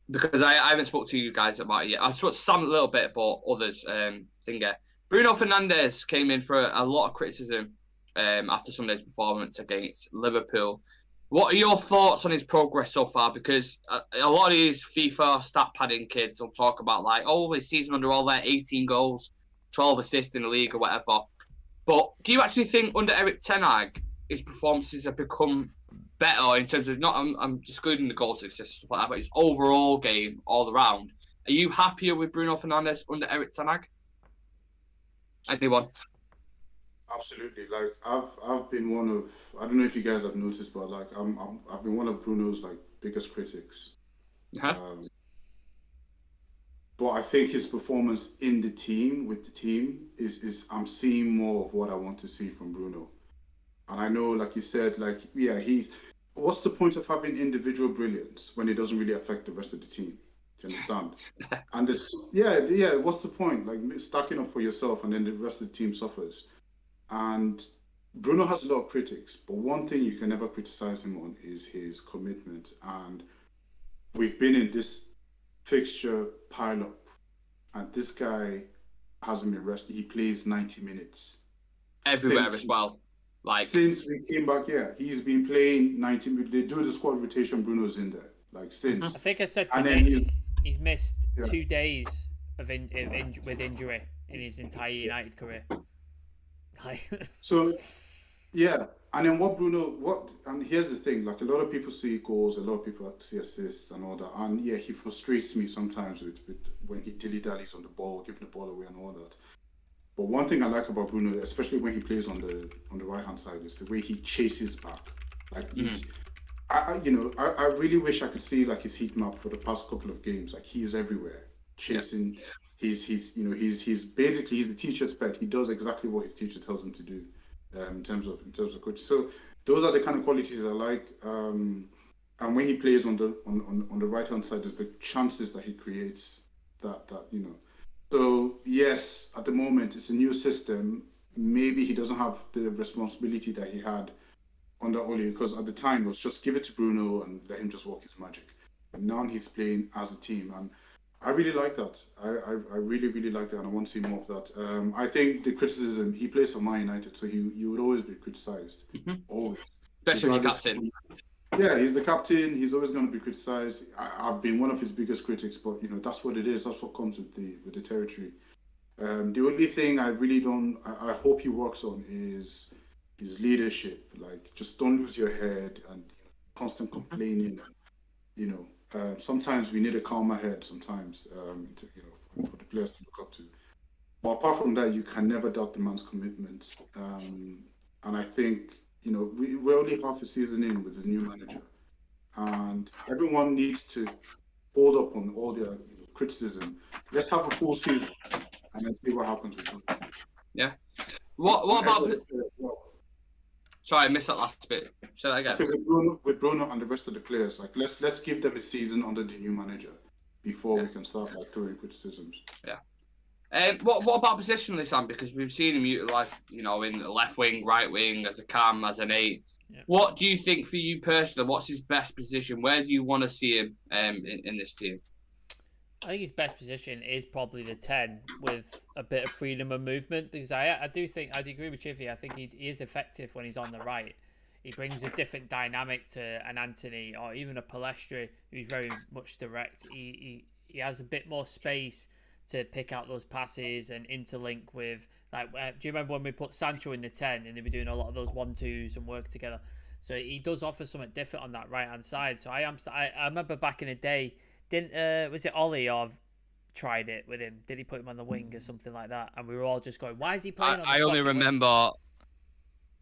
because I haven't spoke to you guys about it yet. I spoke to Sam a little bit, but others didn't get. Bruno Fernandes came in for a lot of criticism after Sunday's performance against Liverpool. What are your thoughts on his progress so far? Because a lot of these FIFA stat padding kids will talk about his season under all their 18 goals, 12 assists in the league or whatever. But do you actually think under Erik ten Hag, his performances have become better in terms of I'm excluding the goals, assists, stuff like that, but his overall game all around? Are you happier with Bruno Fernandes under Erik ten Hag? Anyone? Absolutely. Like I've been one of, I don't know if you guys have noticed, but I've been one of Bruno's biggest critics. But I think his performance in the team, with the team, is I'm seeing more of what I want to see from Bruno. And I know, like you said, he's. What's the point of having individual brilliance when it doesn't really affect the rest of the team? Do you understand? And this, what's the point? Stacking up for yourself, and then the rest of the team suffers. And Bruno has a lot of critics, but one thing you can never criticize him on is his commitment. And we've been in this fixture pile-up, and this guy hasn't been rested. He plays 90 minutes. Everywhere as well. Since we came back, he's been playing 90 minutes. They do the squad rotation, Bruno's in there. Since. I think I said today he's missed 2 days with injury in his entire United career. So, And then and here's the thing, like a lot of people see goals, a lot of people see assists and all that. And yeah, he frustrates me sometimes with when he dilly-dallies on the ball, giving the ball away and all that. But one thing I like about Bruno, especially when he plays on the right hand side, is the way he chases back. Like I really wish I could see like his heat map for the past couple of games. Like he's everywhere, chasing. Yeah. He's basically he's the teacher's pet. He does exactly what his teacher tells him to do, in terms of coach. So those are the kind of qualities I like. And when he plays on the right hand side, there's the chances that he creates that. So yes, at the moment it's a new system. Maybe he doesn't have the responsibility that he had under Oli, because at the time it was just give it to Bruno and let him just work his magic. And now he's playing as a team, and I really like that. I really, really like that, and I want to see more of that. I think the criticism, he plays for Man United, so he would always be criticised. Always. Especially when captain. Yeah, he's the captain. He's always going to be criticised. I've been one of his biggest critics, but that's what it is. That's what comes with the territory. The only thing I really I hope he works on is his leadership. Like, just don't lose your head and constant complaining. Sometimes we need a calmer head. Sometimes, for the players to look up to. But apart from that, you can never doubt the man's commitment. And I think we're only half a season in with the new manager, and everyone needs to hold up on all their criticism. Let's have a full season and then see what happens with him. Yeah. What about? Sorry, I missed that last bit. Say that again. So with Bruno and the rest of the players, like let's give them a season under the new manager before we can start like throwing criticisms. Yeah. What about positionally, Sam? Because we've seen him utilised, in the left wing, right wing, as a cam, as an 8. Yeah. What do you think for you personally? What's his best position? Where do you want to see him in this team? I think his best position is probably the 10 with a bit of freedom of movement, because I do agree with Chivy. I think he is effective when he's on the right. He brings a different dynamic to an Anthony or even a Palestra, who's very much direct. He has a bit more space to pick out those passes and interlink with, like, do you remember when we put Sancho in the 10 and they were doing a lot of those 1-2s and work together? So he does offer something different on that right hand side. So I remember back in the day, was it Ollie or tried it with him? Did he put him on the wing or something like that? And we were all just going, why is he playing on the I only remember wing?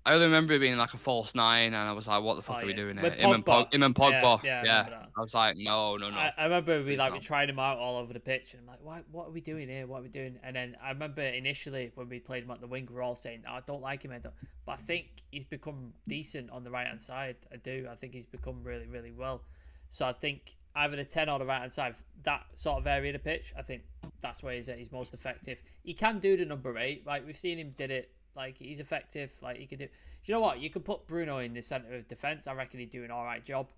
I only remember it being like a false 9, and I was like, "What the fuck are we doing here?" Him and Pogba. Yeah. I was like, "No." I remember we tried him out all over the pitch, and I'm like, "Why? What are we doing here? What are we doing?" And then I remember initially when we played him at the wing, we were all saying, "I don't like him," but I think he's become decent on the right hand side. I do. I think he's become really, really well. So I think either the 10 or the right hand side, that sort of area of the pitch, I think that's where he's most effective. He can do the number 8. Like, we've seen him did it. Like, he's effective. Like, he could do. You know what? You could put Bruno in the centre of defence. I reckon he'd do an all right job.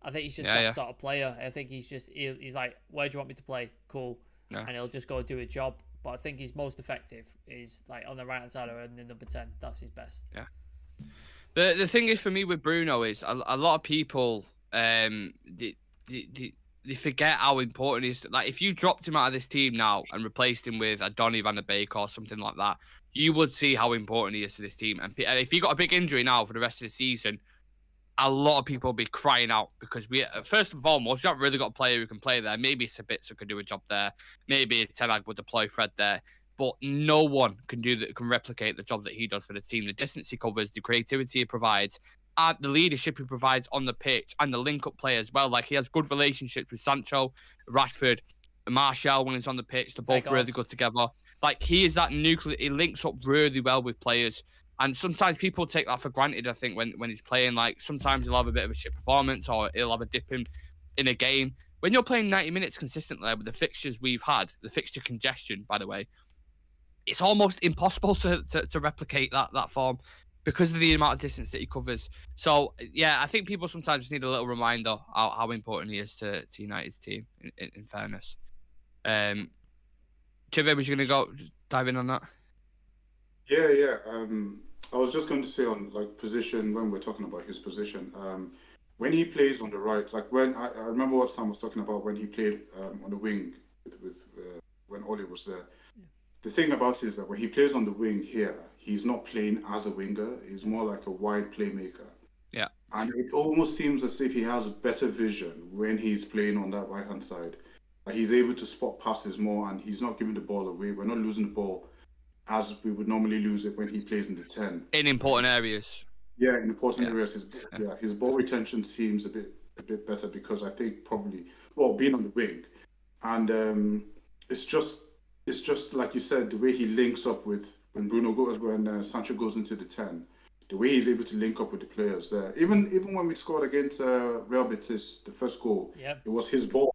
I think he's just that sort of player. I think he's like, where do you want me to play? Cool. Yeah. And he'll just go do a job. But I think he's most effective is like on the right hand side or in the number 10. That's his best. Yeah. The thing is for me with Bruno is a lot of people they forget how important he is. Like, if you dropped him out of this team now and replaced him with a Donny van der Beek or something like that, you would see how important he is to this team. And if he got a big injury now for the rest of the season, a lot of people will be crying out, because we, first and foremost, we haven't really got a player who can play there. Maybe Sabitzer could do a job there. Maybe Ten Hag would deploy Fred there. But no one can replicate the job that he does for the team. The distance he covers, the creativity he provides, and the leadership he provides on the pitch, and the link-up play as well. Like, he has good relationships with Sancho, Rashford, Martial when he's on the pitch. They're both really good together. Like, he is that nuclear. He links up really well with players. And sometimes people take that for granted, I think, when he's playing. Like, sometimes he'll have a bit of a shit performance, or he'll have a dip in a game. When you're playing 90 minutes consistently with the fixtures we've had, the fixture congestion, by the way, it's almost impossible to replicate that form, because of the amount of distance that he covers. So, yeah, I think people sometimes just need a little reminder how important he is to United's team, in fairness. Chive, was you going to go dive in on that? Yeah. I was just going to say on, like, position, when we're talking about his position, when he plays on the right, like, when I remember what Sam was talking about when he played on the wing with when Oli was there. The thing about it is that when he plays on the wing here, he's not playing as a winger. He's more like a wide playmaker. Yeah. And it almost seems as if he has better vision when he's playing on that right-hand side. Like he's able to spot passes more, and he's not giving the ball away. We're not losing the ball as we would normally lose it when he plays in the 10. In important areas. Yeah, in important areas, his ball retention seems a bit better because I think probably being on the wing, and it's just like you said, the way he links up with when Sancho goes into the 10, the way he's able to link up with the players there. Even when we scored against Real Betis, the first goal, Yep. it was his ball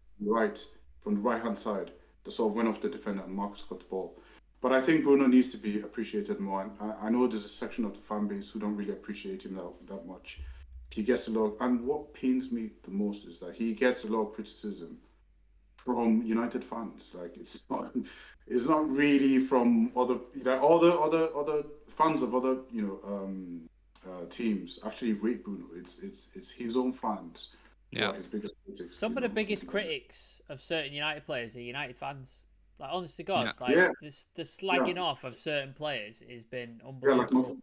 from the right hand side that sort of went off the defender and Marcus got the ball. But I think Bruno needs to be appreciated more. And I know there's a section of the fan base who don't really appreciate him that much. He gets a lot, and what pains me the most is that he gets a lot of criticism from United fans. Like it's not really from other other fans of other teams actually rate Bruno. It's his own fans. Yeah, his biggest critics. Some of the biggest critics of certain United players are United fans. Like, honest to God, the slagging off of certain players has been unbelievable.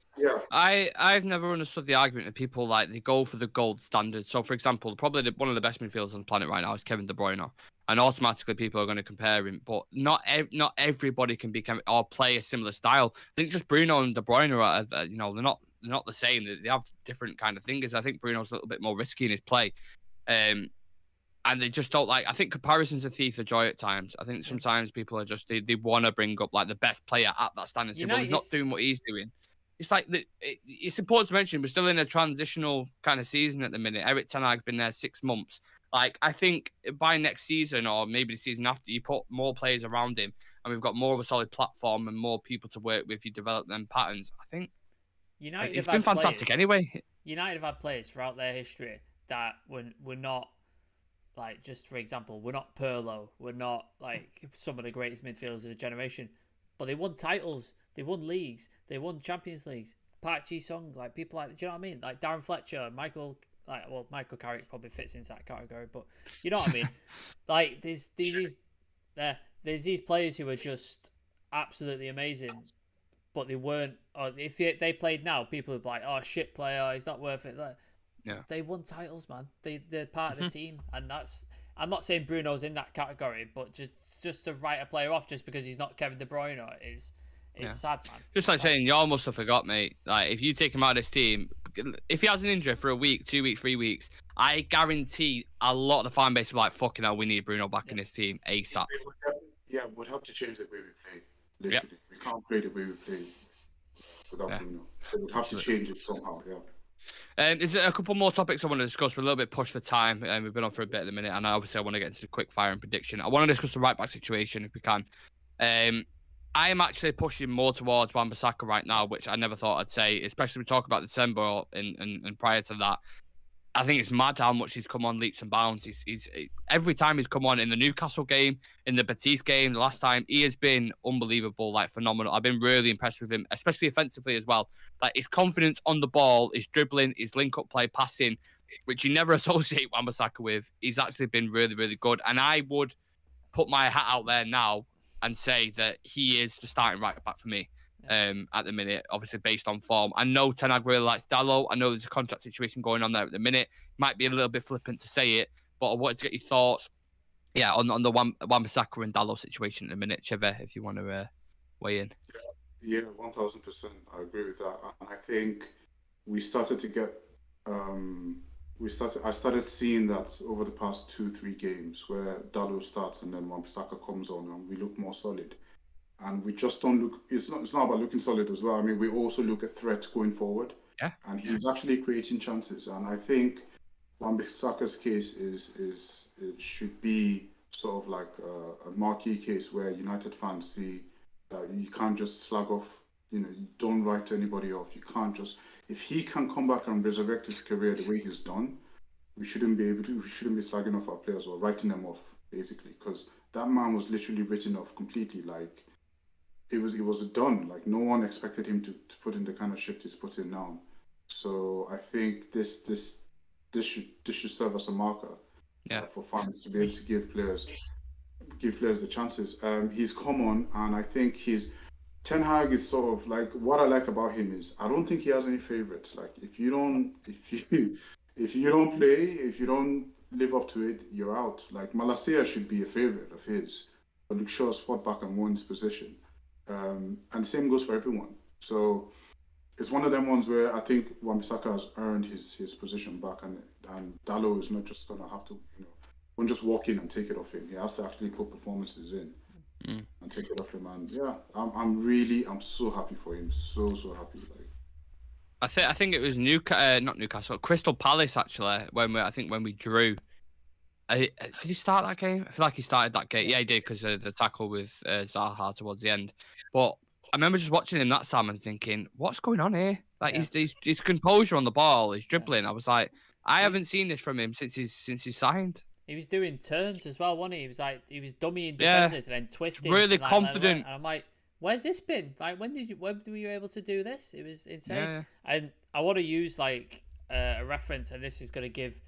I've never understood the argument that people they go for the gold standard. So, for example, probably one of the best midfielders on the planet right now is Kevin De Bruyne, and automatically people are going to compare him. But not everybody can or play a similar style. I think just Bruno and De Bruyne are they're not the same. They have different kind of things. I think Bruno's a little bit more risky in his play. And they just don't I think comparison's a thief of joy at times. I think sometimes people are just, they want to bring up the best player at that standard. But he's not doing what he's doing. It's it's important to mention we're still in a transitional kind of season at the minute. Eric Ten Hag's been there 6 months. I think by next season or maybe the season after, you put more players around him and we've got more of a solid platform and more people to work with. You develop them patterns. I think it's been fantastic anyway. United have had players throughout their history that were not, just for example, we're not Pirlo, we're not some of the greatest midfielders of the generation, but they won titles, they won leagues, they won Champions Leagues. Park Ji-sung, people do you know what I mean? Darren Fletcher, Michael Carrick probably fits into that category, but you know what I mean? There's these players who are just absolutely amazing, but they weren't. Or if they played now, people would be like, "Oh, shit player, he's not worth it." Yeah. They won titles, man. They're part of the team, and I'm not saying Bruno's in that category, but just to write a player off just because he's not Kevin De Bruyne is sad, man. Just saying, you almost have forgot, mate. If you take him out of this team, if he has an injury for a week, 2 weeks, 3 weeks, I guarantee a lot of the fan base will be like, fucking hell, we need Bruno back in this team ASAP. We'd have to change the way we play. Literally, we can't play the way we play without Bruno. So we'd have to change it somehow. There's a couple more topics I want to discuss. We're a little bit pushed for time, and we've been on for a bit at the minute. And obviously, I want to get into the quick fire and prediction. I want to discuss the right back situation if we can. I am actually pushing more towards Wan-Bissaka right now, which I never thought I'd say, especially we talk about December and prior to that. I think it's mad how much he's come on leaps and bounds. He's every time he's come on in the Newcastle game, in the Betis game, the last time, he has been unbelievable, phenomenal. I've been really impressed with him, especially offensively as well. His confidence on the ball, his dribbling, his link-up play, passing, which you never associate Wan-Bissaka with, he's actually been really, really good. And I would put my hat out there now and say that he is the starting right back for me. At the minute, obviously based on form. I know Ten Hag really likes Dalot. I know there's a contract situation going on there at the minute. Might be a little bit flippant to say it, but I wanted to get your thoughts, on the Wan-Bissaka and Dalot situation at the minute. Cheve, if you want to weigh in. Yeah, 1000%. I agree with that. And I think we started to get, I started seeing that over the past 2-3 games where Dalot starts and then Wan-Bissaka comes on and we look more solid. And we just don't look. It's not about looking solid as well. I mean, we also look at threats going forward. Yeah. And he's actually creating chances. And I think Wan-Bissaka's case it should be sort of like a marquee case where United fans see that you can't just slag off. You don't write anybody off. You can't just. If he can come back and resurrect his career the way he's done, we shouldn't be slagging off our players or writing them off basically, because that man was literally written off completely. It was done. No one expected him to put in the kind of shift he's put in now. So I think this should serve as a marker for fans to be able to give players the chances. He's come on, and I think Ten Hag is sort of like what I like about him is I don't think he has any favorites. Like if you don't play, if you don't live up to it, you're out. Like Malacia should be a favorite of his, but Luke Shaw's fought back and won his position, and the same goes for everyone. So it's one of them ones where I think Wan-Bissaka has earned his position back, and Dallo is not just gonna have to won't just walk in and take it off him. He has to actually put performances in and take it off him. And yeah, I'm so happy for him. So happy. Like I think it was not Newcastle, Crystal Palace actually. When we drew. Did he start that game? I feel like he started that game. Yeah, he did because of the tackle with Zaha towards the end. But I remember just watching him that Sam and thinking, what's going on here? Like his composure on the ball, his dribbling. I was like, I haven't seen this from him since he signed. He was doing turns as well, wasn't he? He was dummying defenders and then twisting. Really confident. And I'm like, where's this been? Like, when were you able to do this? It was insane. Yeah. And I want to use like a reference, and this is going to give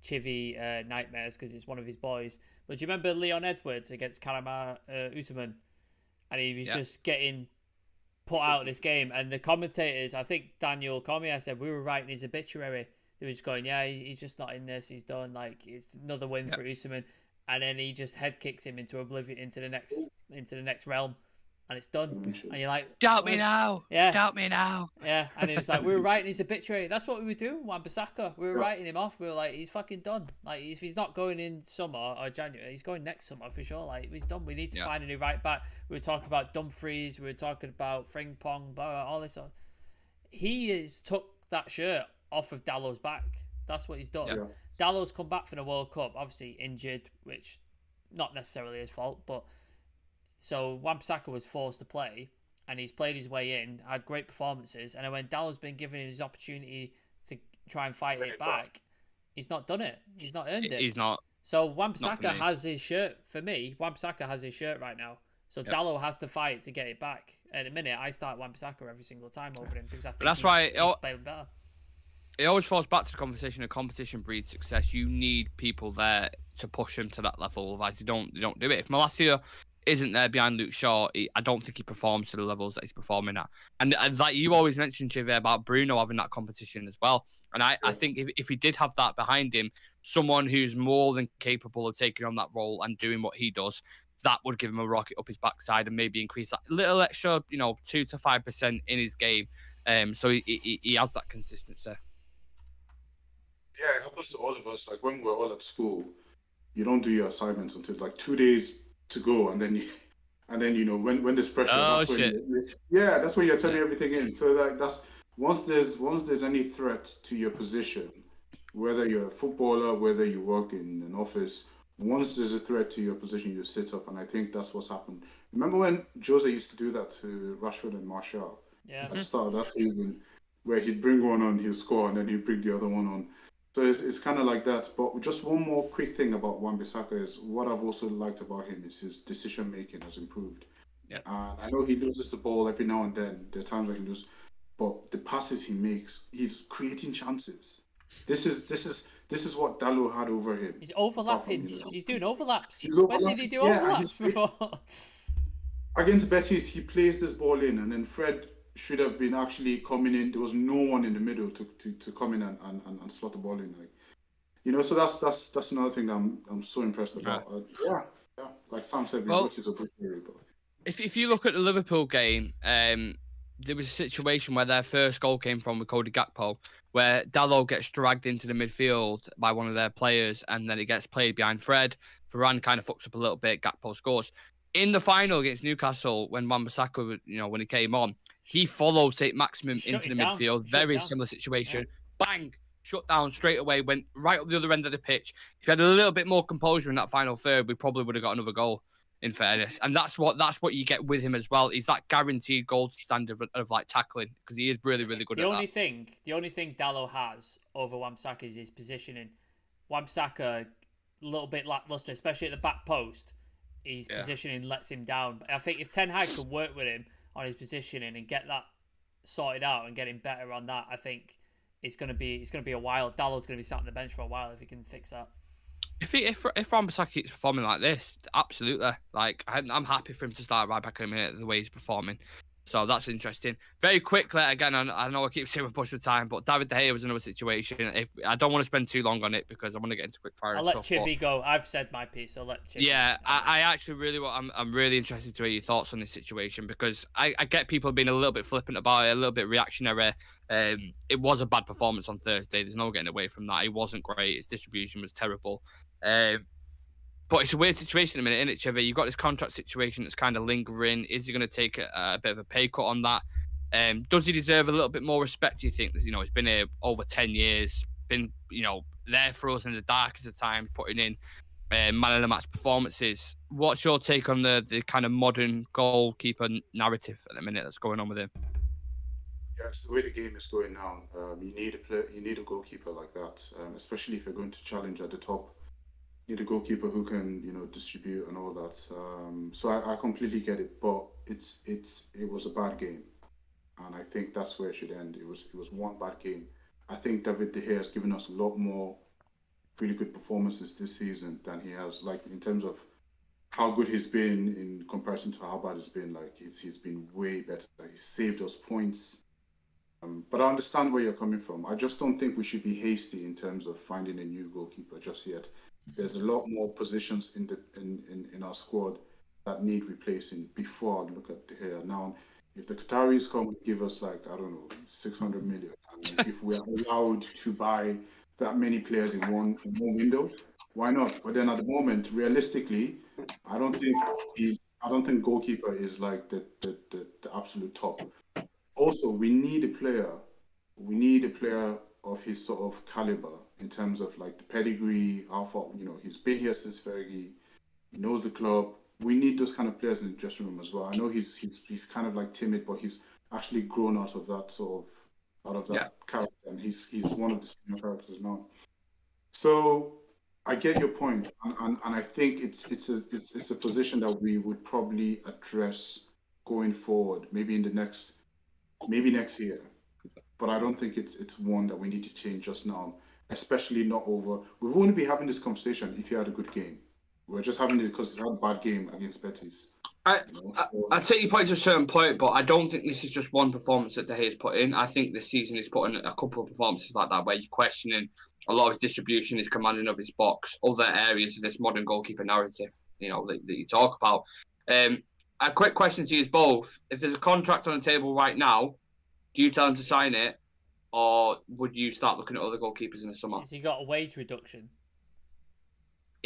Chivy nightmares because it's one of his boys. But do you remember Leon Edwards against Karamar Usman? And he was just getting put out of this game. And the commentators, I think Daniel Cormier said, we were writing his obituary. They were just going, yeah, he's just not in this. He's done. Like, it's another win for Usman. And then he just head kicks him into oblivion, into the next realm. And it's done. And you're like, doubt me now. Yeah. Doubt me now. Yeah. And it was like, we were writing his obituary. That's what we were doing, Wan-Bissaka. We were writing him off. We were like, he's fucking done. Like, if he's not going in summer or January, he's going next summer for sure. Like, he's done. We need to find a new right back. We were talking about Dumfries. We were talking about Frimpong, all this. He has took that shirt off of Dallo's back. That's what he's done. Yeah. Dallo's come back from the World Cup, obviously injured, which not necessarily his fault, but so Wan-Bissaka was forced to play, and he's played his way in, had great performances, and then when Dallo's been given his opportunity to try and fight it back, he's not done it. He's not earned it. He's not. So Wan-Bissaka has his shirt. For me, Wan-Bissaka has his shirt right now. So Dallo has to fight to get it back. At a minute, I start Wan-Bissaka every single time over him because I think that's why he's playing better. It always falls back to the conversation of competition breeds success. You need people there to push him to that level, otherwise they don't do it. If Malacia isn't there behind Luke Shaw, I don't think he performs to the levels that he's performing at. And like you always mentioned, Chive, about Bruno having that competition as well. And I think if he did have that behind him, someone who's more than capable of taking on that role and doing what he does, that would give him a rocket up his backside and maybe increase that little extra, 2 to 5% in his game. So he has that consistency. Yeah, it happens to all of us. Like when we're all at school, you don't do your assignments until like 2 days to go, and then when there's pressure, that's when you're turning everything in. So like that's once there's any threat to your position, whether you're a footballer, whether you work in an office, once there's a threat to your position, you sit up, and I think that's what's happened. Remember when Jose used to do that to Rashford and Martial? Yeah. At the start of that season, where he'd bring one on, he'd score, and then he'd bring the other one on. So it's kind of like that. But just one more quick thing about Wan-Bissaka is what I've also liked about him is his decision making has improved. Yeah. I know he loses the ball every now and then. There are times when he loses, but the passes he makes, he's creating chances. This is what Dallo had over him. He's overlapping. He's doing overlaps. When did he do overlaps before? Against Betis, he plays this ball in, and then Fred should have been actually coming in. There was no one in the middle to come in and slot the ball in, so that's another thing that I'm so impressed about. Yeah, like Sam said, which is a good theory. But if you look at the Liverpool game, there was a situation where their first goal came from with Cody Gakpo, where Dallo gets dragged into the midfield by one of their players, and then it gets played behind Fred. Varane kind of fucks up a little bit. Gakpo scores. In the final against Newcastle, when Wan-Bissaka, when he came on, he followed St. Maximum into the midfield. Very similar situation. Yeah. Bang! Shut down straight away. Went right up the other end of the pitch. If he had a little bit more composure in that final third, we probably would have got another goal, in fairness. And that's what you get with him as well. He's that guaranteed gold standard of like tackling, because he is really, really good at that. The only thing Dallo has over Wan-Bissaka is his positioning. Wan-Bissaka, a little bit lackluster, especially at the back post. His positioning lets him down. But I think if Ten Hag could work with him on his positioning and get that sorted out and get him better on that, I think it's gonna be a while. Dallo's gonna be sat on the bench for a while if he can fix that. If Wan-Bissaka keeps performing like this, absolutely. Like I'm happy for him to start right back in a minute the way he's performing. So that's interesting. Very quickly, again, I know I keep saying we're pushed for time, but David De Gea was another situation. If I don't want to spend too long on it because I want to get into quick fire. I'll let Chivy go. I've said my piece. So let Chivy. Yeah, I actually I'm really interested to hear your thoughts on this situation because I get people being a little bit flippant about it, a little bit reactionary. It was a bad performance on Thursday. There's no getting away from that. It wasn't great. His distribution was terrible. But it's a weird situation at the minute, isn't it, Chevy? You've got this contract situation that's kind of lingering. Is he going to take a bit of a pay cut on that? Does he deserve a little bit more respect, do you think? He's been here over 10 years, been, there for us in the darkest of times, putting in man of the match performances. What's your take on the kind of modern goalkeeper narrative at the minute that's going on with him? Yeah, it's the way the game is going now. You need a goalkeeper like that, especially if you're going to challenge at the top. You need a goalkeeper who can, distribute and all that. So I completely get it, but it was a bad game, and I think that's where it should end. It was one bad game. I think David De Gea has given us a lot more really good performances this season than he has, like in terms of how good he's been in comparison to how bad it's been. Like he's been way better. He saved us points. But I understand where you're coming from. I just don't think we should be hasty in terms of finding a new goalkeeper just yet. There's a lot more positions in our squad that need replacing before I look at De Gea. Now, if the Qataris come and give us 600 million, and if we are allowed to buy that many players in one window, why not? But then at the moment, realistically, I don't think goalkeeper is like the absolute top. Also, we need a player of his sort of caliber in terms of like the pedigree, how far, he's been here since Fergie, he knows the club. We need those kind of players in the dressing room as well. I know he's kind of like timid, but he's actually grown out of that character, and he's one of the senior characters now. So I get your point, and I think it's a position that we would probably address going forward, maybe next year. But I don't think it's one that we need to change just now, especially not over. We wouldn't be having this conversation if you had a good game. We're just having it because it's had a bad game against Betis. I take your point to a certain point, but I don't think this is just one performance that De Gea's put in. I think this season he's put in a couple of performances like that where you're questioning a lot of his distribution, his commanding of his box, other areas of this modern goalkeeper narrative, that you talk about. A quick question to you both. If there's a contract on the table right now, do you tell him to sign it, or would you start looking at other goalkeepers in the summer? Has he got a wage reduction?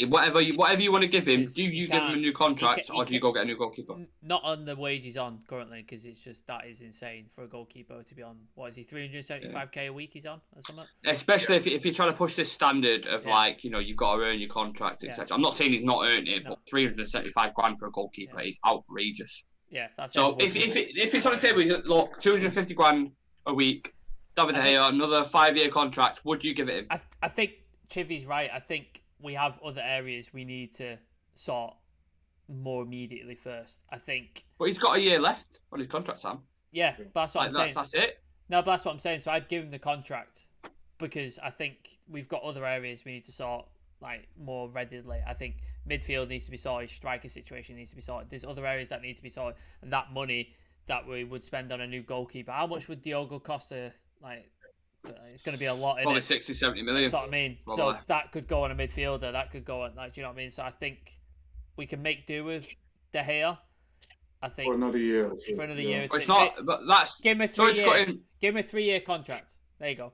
Whatever you want to give him, do you give him a new contract, or do you go get a new goalkeeper? Not on the wage he's on currently, because it's just that is insane for a goalkeeper to be on. What is he, 375k a week he's on or something? Especially if you're trying to push this standard of you've got to earn your contract, etc. I'm not saying he's not earned it, but 375 grand for a goalkeeper is outrageous. Yeah, that's so. If it's on the table, look, 250 grand a week, David De Gea, another 5-year contract. Would you give it him? I think Chivy's right. I think we have other areas we need to sort more immediately first. I think. But he's got a year left on his contract, Sam. Yeah, but that's what I'm saying. That's it. No, but that's what I'm saying. So I'd give him the contract because I think we've got other areas we need to sort more readily. I think midfield needs to be sorted, striker situation needs to be sorted. There's other areas that need to be sorted, and that money that we would spend on a new goalkeeper. How much would Diogo Costa It's going to be a lot. Probably 60, 70 million. That's what I mean. Probably. So that could go on a midfielder. That could go on, do you know what I mean? So I think we can make do with De Gea. I think for another year. For another year. But it's not. But that's. Give him a 3-year. Give him a 3-year contract. There you go.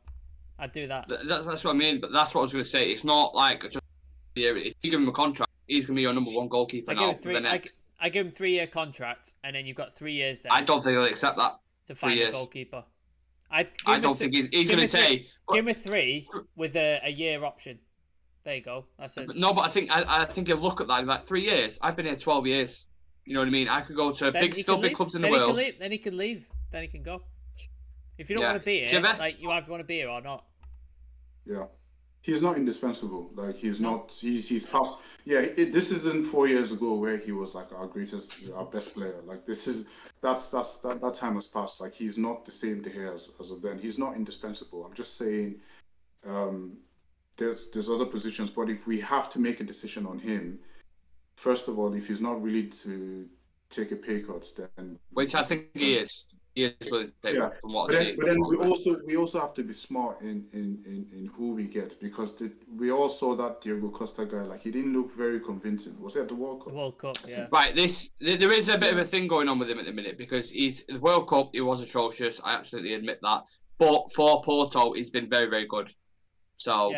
I'd do that. That's what I mean. But that's what I was going to say. It's not like just a year. If you give him a contract, he's going to be your number one goalkeeper now for the next. I give him 3-year contract, and then you've got 3 years there. I don't think he'll accept that. To find a goalkeeper. I don't think he's going to say. Give him a 3 with a year option. There you go. That's it. No, but I think he'll look at that like 3 years. I've been here 12 years. You know what I mean? I could go to big clubs in the world. Then he can leave. Then he can go. If you don't want to be here, you either want to be here or not. Yeah. He's not indispensable. Like he's not. He's past. Yeah. This isn't 4 years ago where he was like our greatest, our best player. Like this is that time has passed. Like he's not the same to here as of then. He's not indispensable. I'm just saying. There's other positions, but if we have to make a decision on him, first of all, if he's not willing to take a pay cut, then Which I think he is. He is willing to take one from what But I then, see. but then we also have to be smart in who we get, because we all saw that Diego Costa guy. Like, he didn't look very convincing. Was it at the World Cup? The World Cup, yeah. Right, there is a bit of a thing going on with him at the minute, because the World Cup, he was atrocious. I absolutely admit that. But for Porto, he's been very, very good. So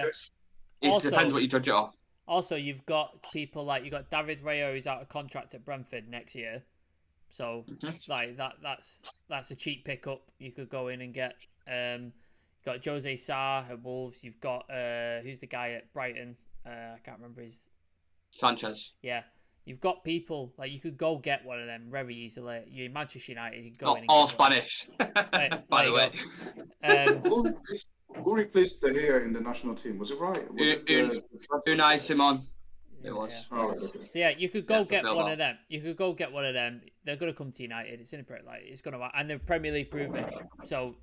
it depends what you judge it off. Also, you've got people like, you've got David Raya, who's out of contract at Brentford next year. So like that's a cheap pickup you could go in and get. You've got Jose Sarr at Wolves. You've got who's the guy at Brighton? I can't remember his. Sanchez. Yeah, you've got people like you could go get one of them very easily. You're Manchester United. You can go in and all get Spanish. By the way. Who replaced De Gea in the national team? Was it right? Unai Simon. It was. Yeah. Oh, okay. So yeah, you could go get one of them. You could go get one of them. They're gonna come to United. It's in a like it's gonna, and they're Premier League proven. So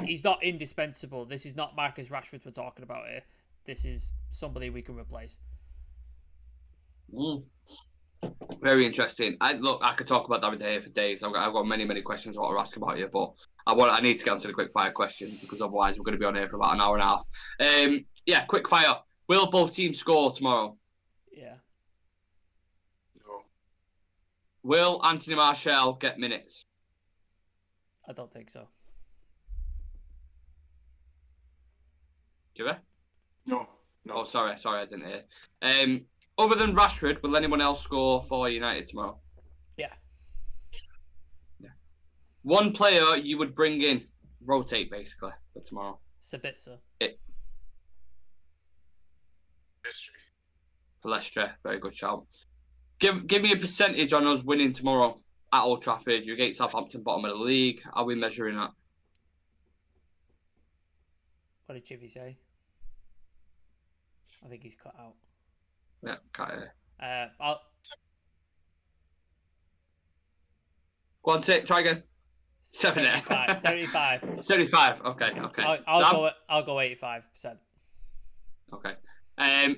he's not indispensable. This is not Marcus Rashford we're talking about here. This is somebody we can replace. Very interesting. I could talk about David De Gea for days. I've got many questions I want to ask about you, but I need to get onto the quick fire questions, because otherwise we're going to be on here for about an hour and a half. Yeah, quick fire. Will both teams score tomorrow? Yeah. No. Will Anthony Martial get minutes? I don't think so. Do you? No. Oh, sorry, I didn't hear. Other than Rashford, will anyone else score for United tomorrow? Yeah. One player you would bring in, rotate basically, for tomorrow. Sabitzer. Palestra, very good shout. Give me a percentage on us winning tomorrow at Old Trafford. You're against Southampton, bottom of the league. Are we measuring that? What did Chivy say? I think he's cut out. Yeah, can't hear. Go on, try again. 75. 75. Okay. I'll go 85%. Okay.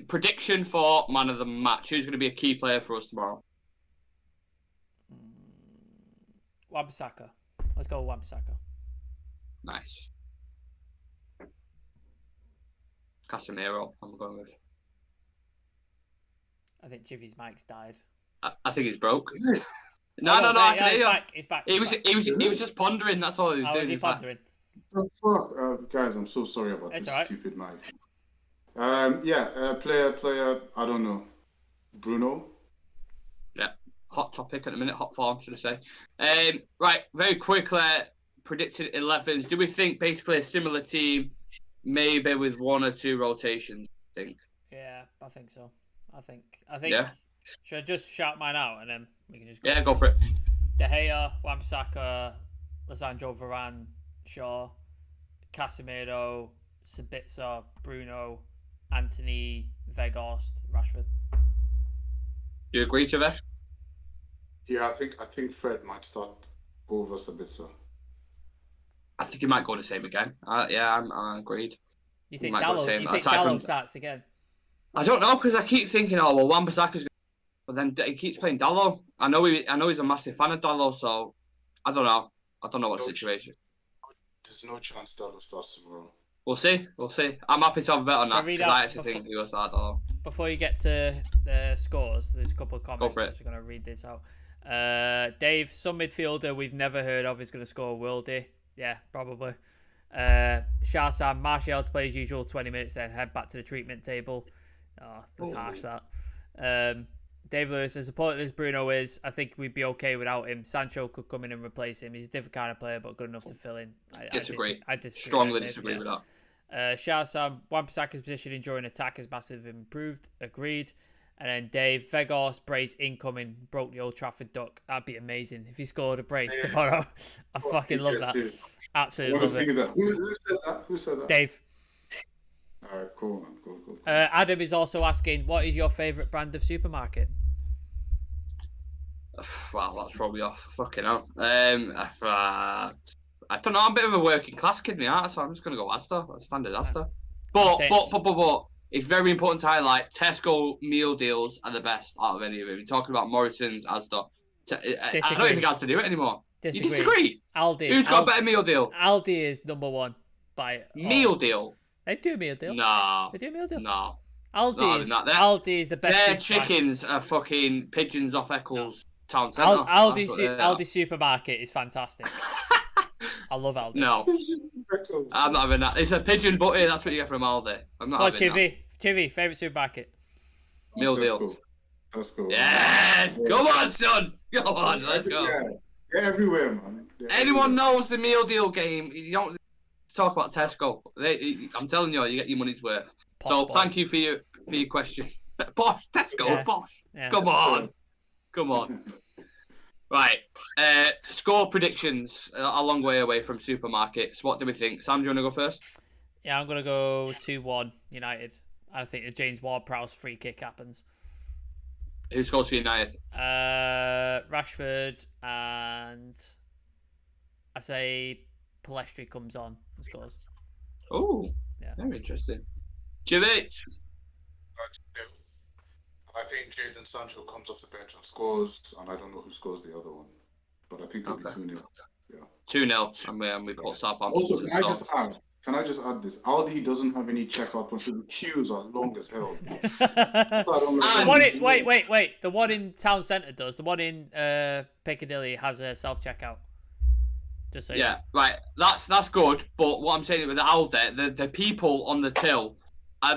Prediction for man of the match. Who's going to be a key player for us tomorrow? Wan-Bissaka. Let's go with Wan-Bissaka. Nice. Casemiro, I'm going with. I think Chivy's mic's died. I think he's broke. No, I can hear you. He's back. He was just pondering. That's all he was doing. Was he pondering? Oh, fuck. Guys, I'm so sorry about this stupid mic. Player, I don't know. Bruno? Yeah, hot topic at the minute, hot form, should I say. Right, very quickly, predicted 11s. Do we think basically a similar team, maybe with one or two rotations, I think? Yeah, I think so. I think. Yeah. Should I just shout mine out and then we can just go? Yeah, go for it. De Gea, Wan-Bissaka, Lisandro Varane, Shaw, Casemiro, Sabitzer, Bruno, Anthony, Weghorst, Rashford. Do you agree, Trevor? Yeah, I think Fred might start over Sabitzer. I think he might go the same again. I'm agreed. You think Dallo starts again? I don't know, because I keep thinking, Wan-Bissaka's, but then he keeps playing Dallo. I know he's a massive fan of Dallo, so I don't know. I don't know what the situation. There's no chance Dallo starts tomorrow. We'll see. I'm happy to have a bet on that, because I actually think he will start Dallo. Before you get to the scores, there's a couple of comments. Go for I'm just going to read this out. Dave, some midfielder we've never heard of is going to score Wildy. Yeah, probably. Shahsam, Martial to play as usual, 20 minutes, then head back to the treatment table. Oh, that's harsh, that. Dave Lewis, as supported as Bruno is, I think we'd be okay without him. Sancho could come in and replace him. He's a different kind of player, but good enough to fill in. I disagree. Strongly disagree with that. Shahsam, Wan-Bissaka's position during attack has massively improved. Agreed. And then Dave, Weghorst, brace incoming, broke the Old Trafford duck. That'd be amazing if he scored a brace tomorrow. I fucking love that. Absolutely love it. Who said that? Dave. Alright, cool, man. Cool. Adam is also asking, what is your favourite brand of supermarket? Well, that's probably off. Fucking hell. I don't know. I'm a bit of a working class kid, me, so I'm just gonna go Asda, standard Asda. But it's very important to highlight Tesco meal deals are the best out of any of them. We're talking about Morrison's, Asda. I don't know if you guys to do it anymore. Disagree. You disagree? Aldi. Who's got a better meal deal? Aldi is number one by Meal deal? They do a meal deal. No. They do a meal deal. No. Aldi is the best. Their chickens are fucking pigeons off Eccles Town Centre. Aldi supermarket is fantastic. I love Aldi. No. I'm not having that. It's a pigeon butty. That's what you get from Aldi. I'm not having that. Chivy, favourite supermarket. Meal deal. Cool. That's cool. Yes! Come on, son! Come on, let's go. They're everywhere, man. Anyone knows the meal deal game, you don't talk about Tesco. I'm telling you get your money's worth. Thank you for your question. Bosh, Tesco, Bosh. Yeah. Come on. Right. Score predictions a long way away from supermarkets. What do we think? Sam, do you want to go first? Yeah, I'm going to go 2-1 United. I think the James Ward-Prowse free kick happens. Who scores for United? Rashford, and I say Palestri comes on and scores. Oh, yeah, very interesting. Jimmy? I think Jadon Sancho comes off the bench and scores, and I don't know who scores the other one, but I think it'll be 2-0. Yeah. 2-0, and we put Southampton. Also, can I just add this? Aldi doesn't have any checkout points, so the queues are long as hell. Wait. The one in Town Centre does. The one in Piccadilly has a self-checkout. Just so right. That's good. But what I'm saying with the Aldi, the people on the till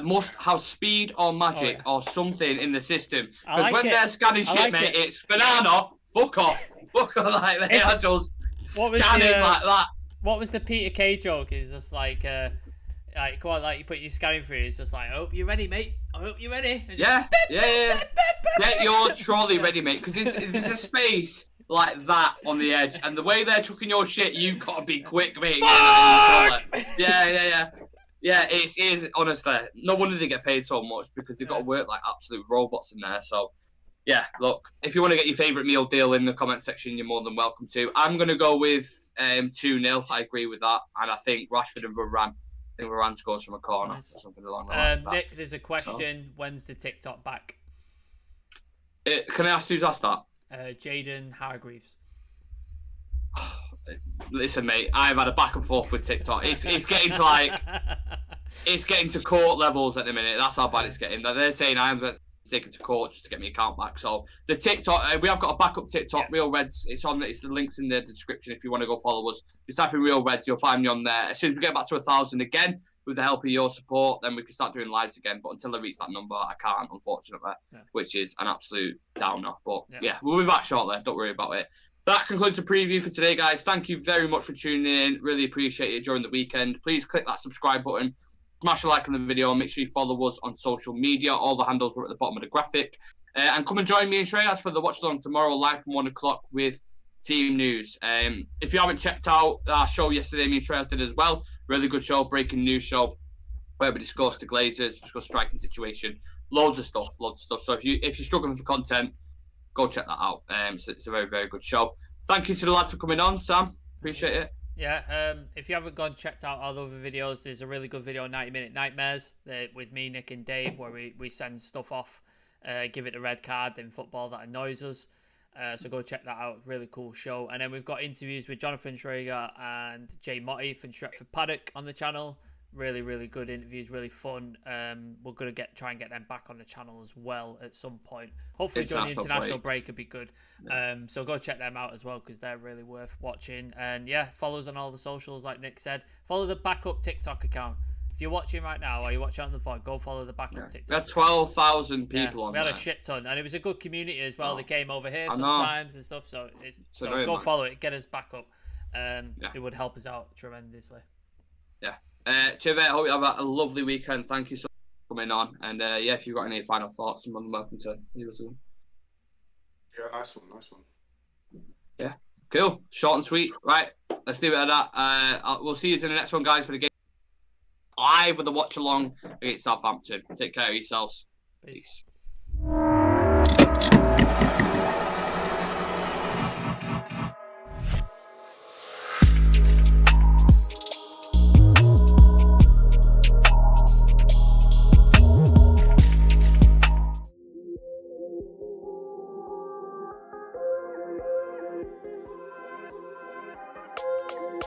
must have speed or magic or something in the system. Because when they're scanning shit, mate, it's banana, fuck off. Like they are just scanning like that. What was the Peter Kay joke? It's just like come on, like you put your scanning through. It's just like, I hope you're ready, mate. I hope you're ready. Yeah. Get your trolley ready, mate. Because there's a space like that on the edge, and the way they're chucking your shit, you've got to be quick, mate. Yeah. It is honestly. No wonder they get paid so much because they've got to work like absolute robots in there. So. Yeah, look, if you want to get your favourite meal deal in the comment section, you're more than welcome to. I'm going to go with 2-0. I agree with that. And I think Rashford and Varane. I think Varane scores from a corner or something along the lines of that. Nick, there's a question. When's the TikTok back? Can I ask who's asked that? Jaden Hargreaves. Listen, mate, I've had a back and forth with TikTok. It's getting to like... It's getting to court levels at the minute. That's how bad it's getting. They're saying I'm... taken to court just to get my account back. So the TikTok, we have got a backup TikTok, Real Reds. It's the links in the description if you want to go follow us. Just type in Real Reds, you'll find me on there. As soon as we get back to 1,000 again, with the help of your support, then we can start doing lives again. But until I reach that number, I can't, unfortunately, which is an absolute downer. But we'll be back shortly. Don't worry about it. That concludes the preview for today, guys. Thank you very much for tuning in. Really appreciate it during the weekend. Please click that subscribe button. Smash a like on the video. Make sure you follow us on social media. All the handles are at the bottom of the graphic. And come and join me and Shreyas for the watch along tomorrow live from 1 o'clock with Team News. If you haven't checked out our show yesterday, me and Shreyas did as well. Really good show, breaking news show, where we discussed the Glazers, discussed striking situation, loads of stuff. So if you're struggling for content, go check that out. So it's a very, very good show. Thank you to the lads for coming on, Sam. Appreciate it. Yeah, if you haven't checked out our other videos, there's a really good video, 90-Minute Nightmares, with me, Nick and Dave, where we send stuff off, give it a red card in football that annoys us. So go check that out. Really cool show. And then we've got interviews with Jonathan Schrager and Jay Motti from Stretford Paddock on the channel. Really, really good interviews, really fun. We're going to try and get them back on the channel as well at some point. Hopefully during the international break would be good. Yeah. So go check them out as well because they're really worth watching. And yeah, follow us on all the socials like Nick said. Follow the backup TikTok account. If you're watching right now or you're watching on the VOD, go follow the backup TikTok. We had 12,000 people on there. We had a shit ton. And it was a good community as well. They came over here sometimes and stuff. So go follow it. Get us back up. It would help us out tremendously. Yeah. Chivet, I hope you have a lovely weekend. Thank you so much for coming on. And if you've got any final thoughts, you're more than welcome to leave us in. Yeah, nice one. Yeah, cool. Short and sweet. Right, let's leave it at that. We'll see you in the next one, guys, for the game live with the watch along against Southampton. Take care of yourselves. Peace.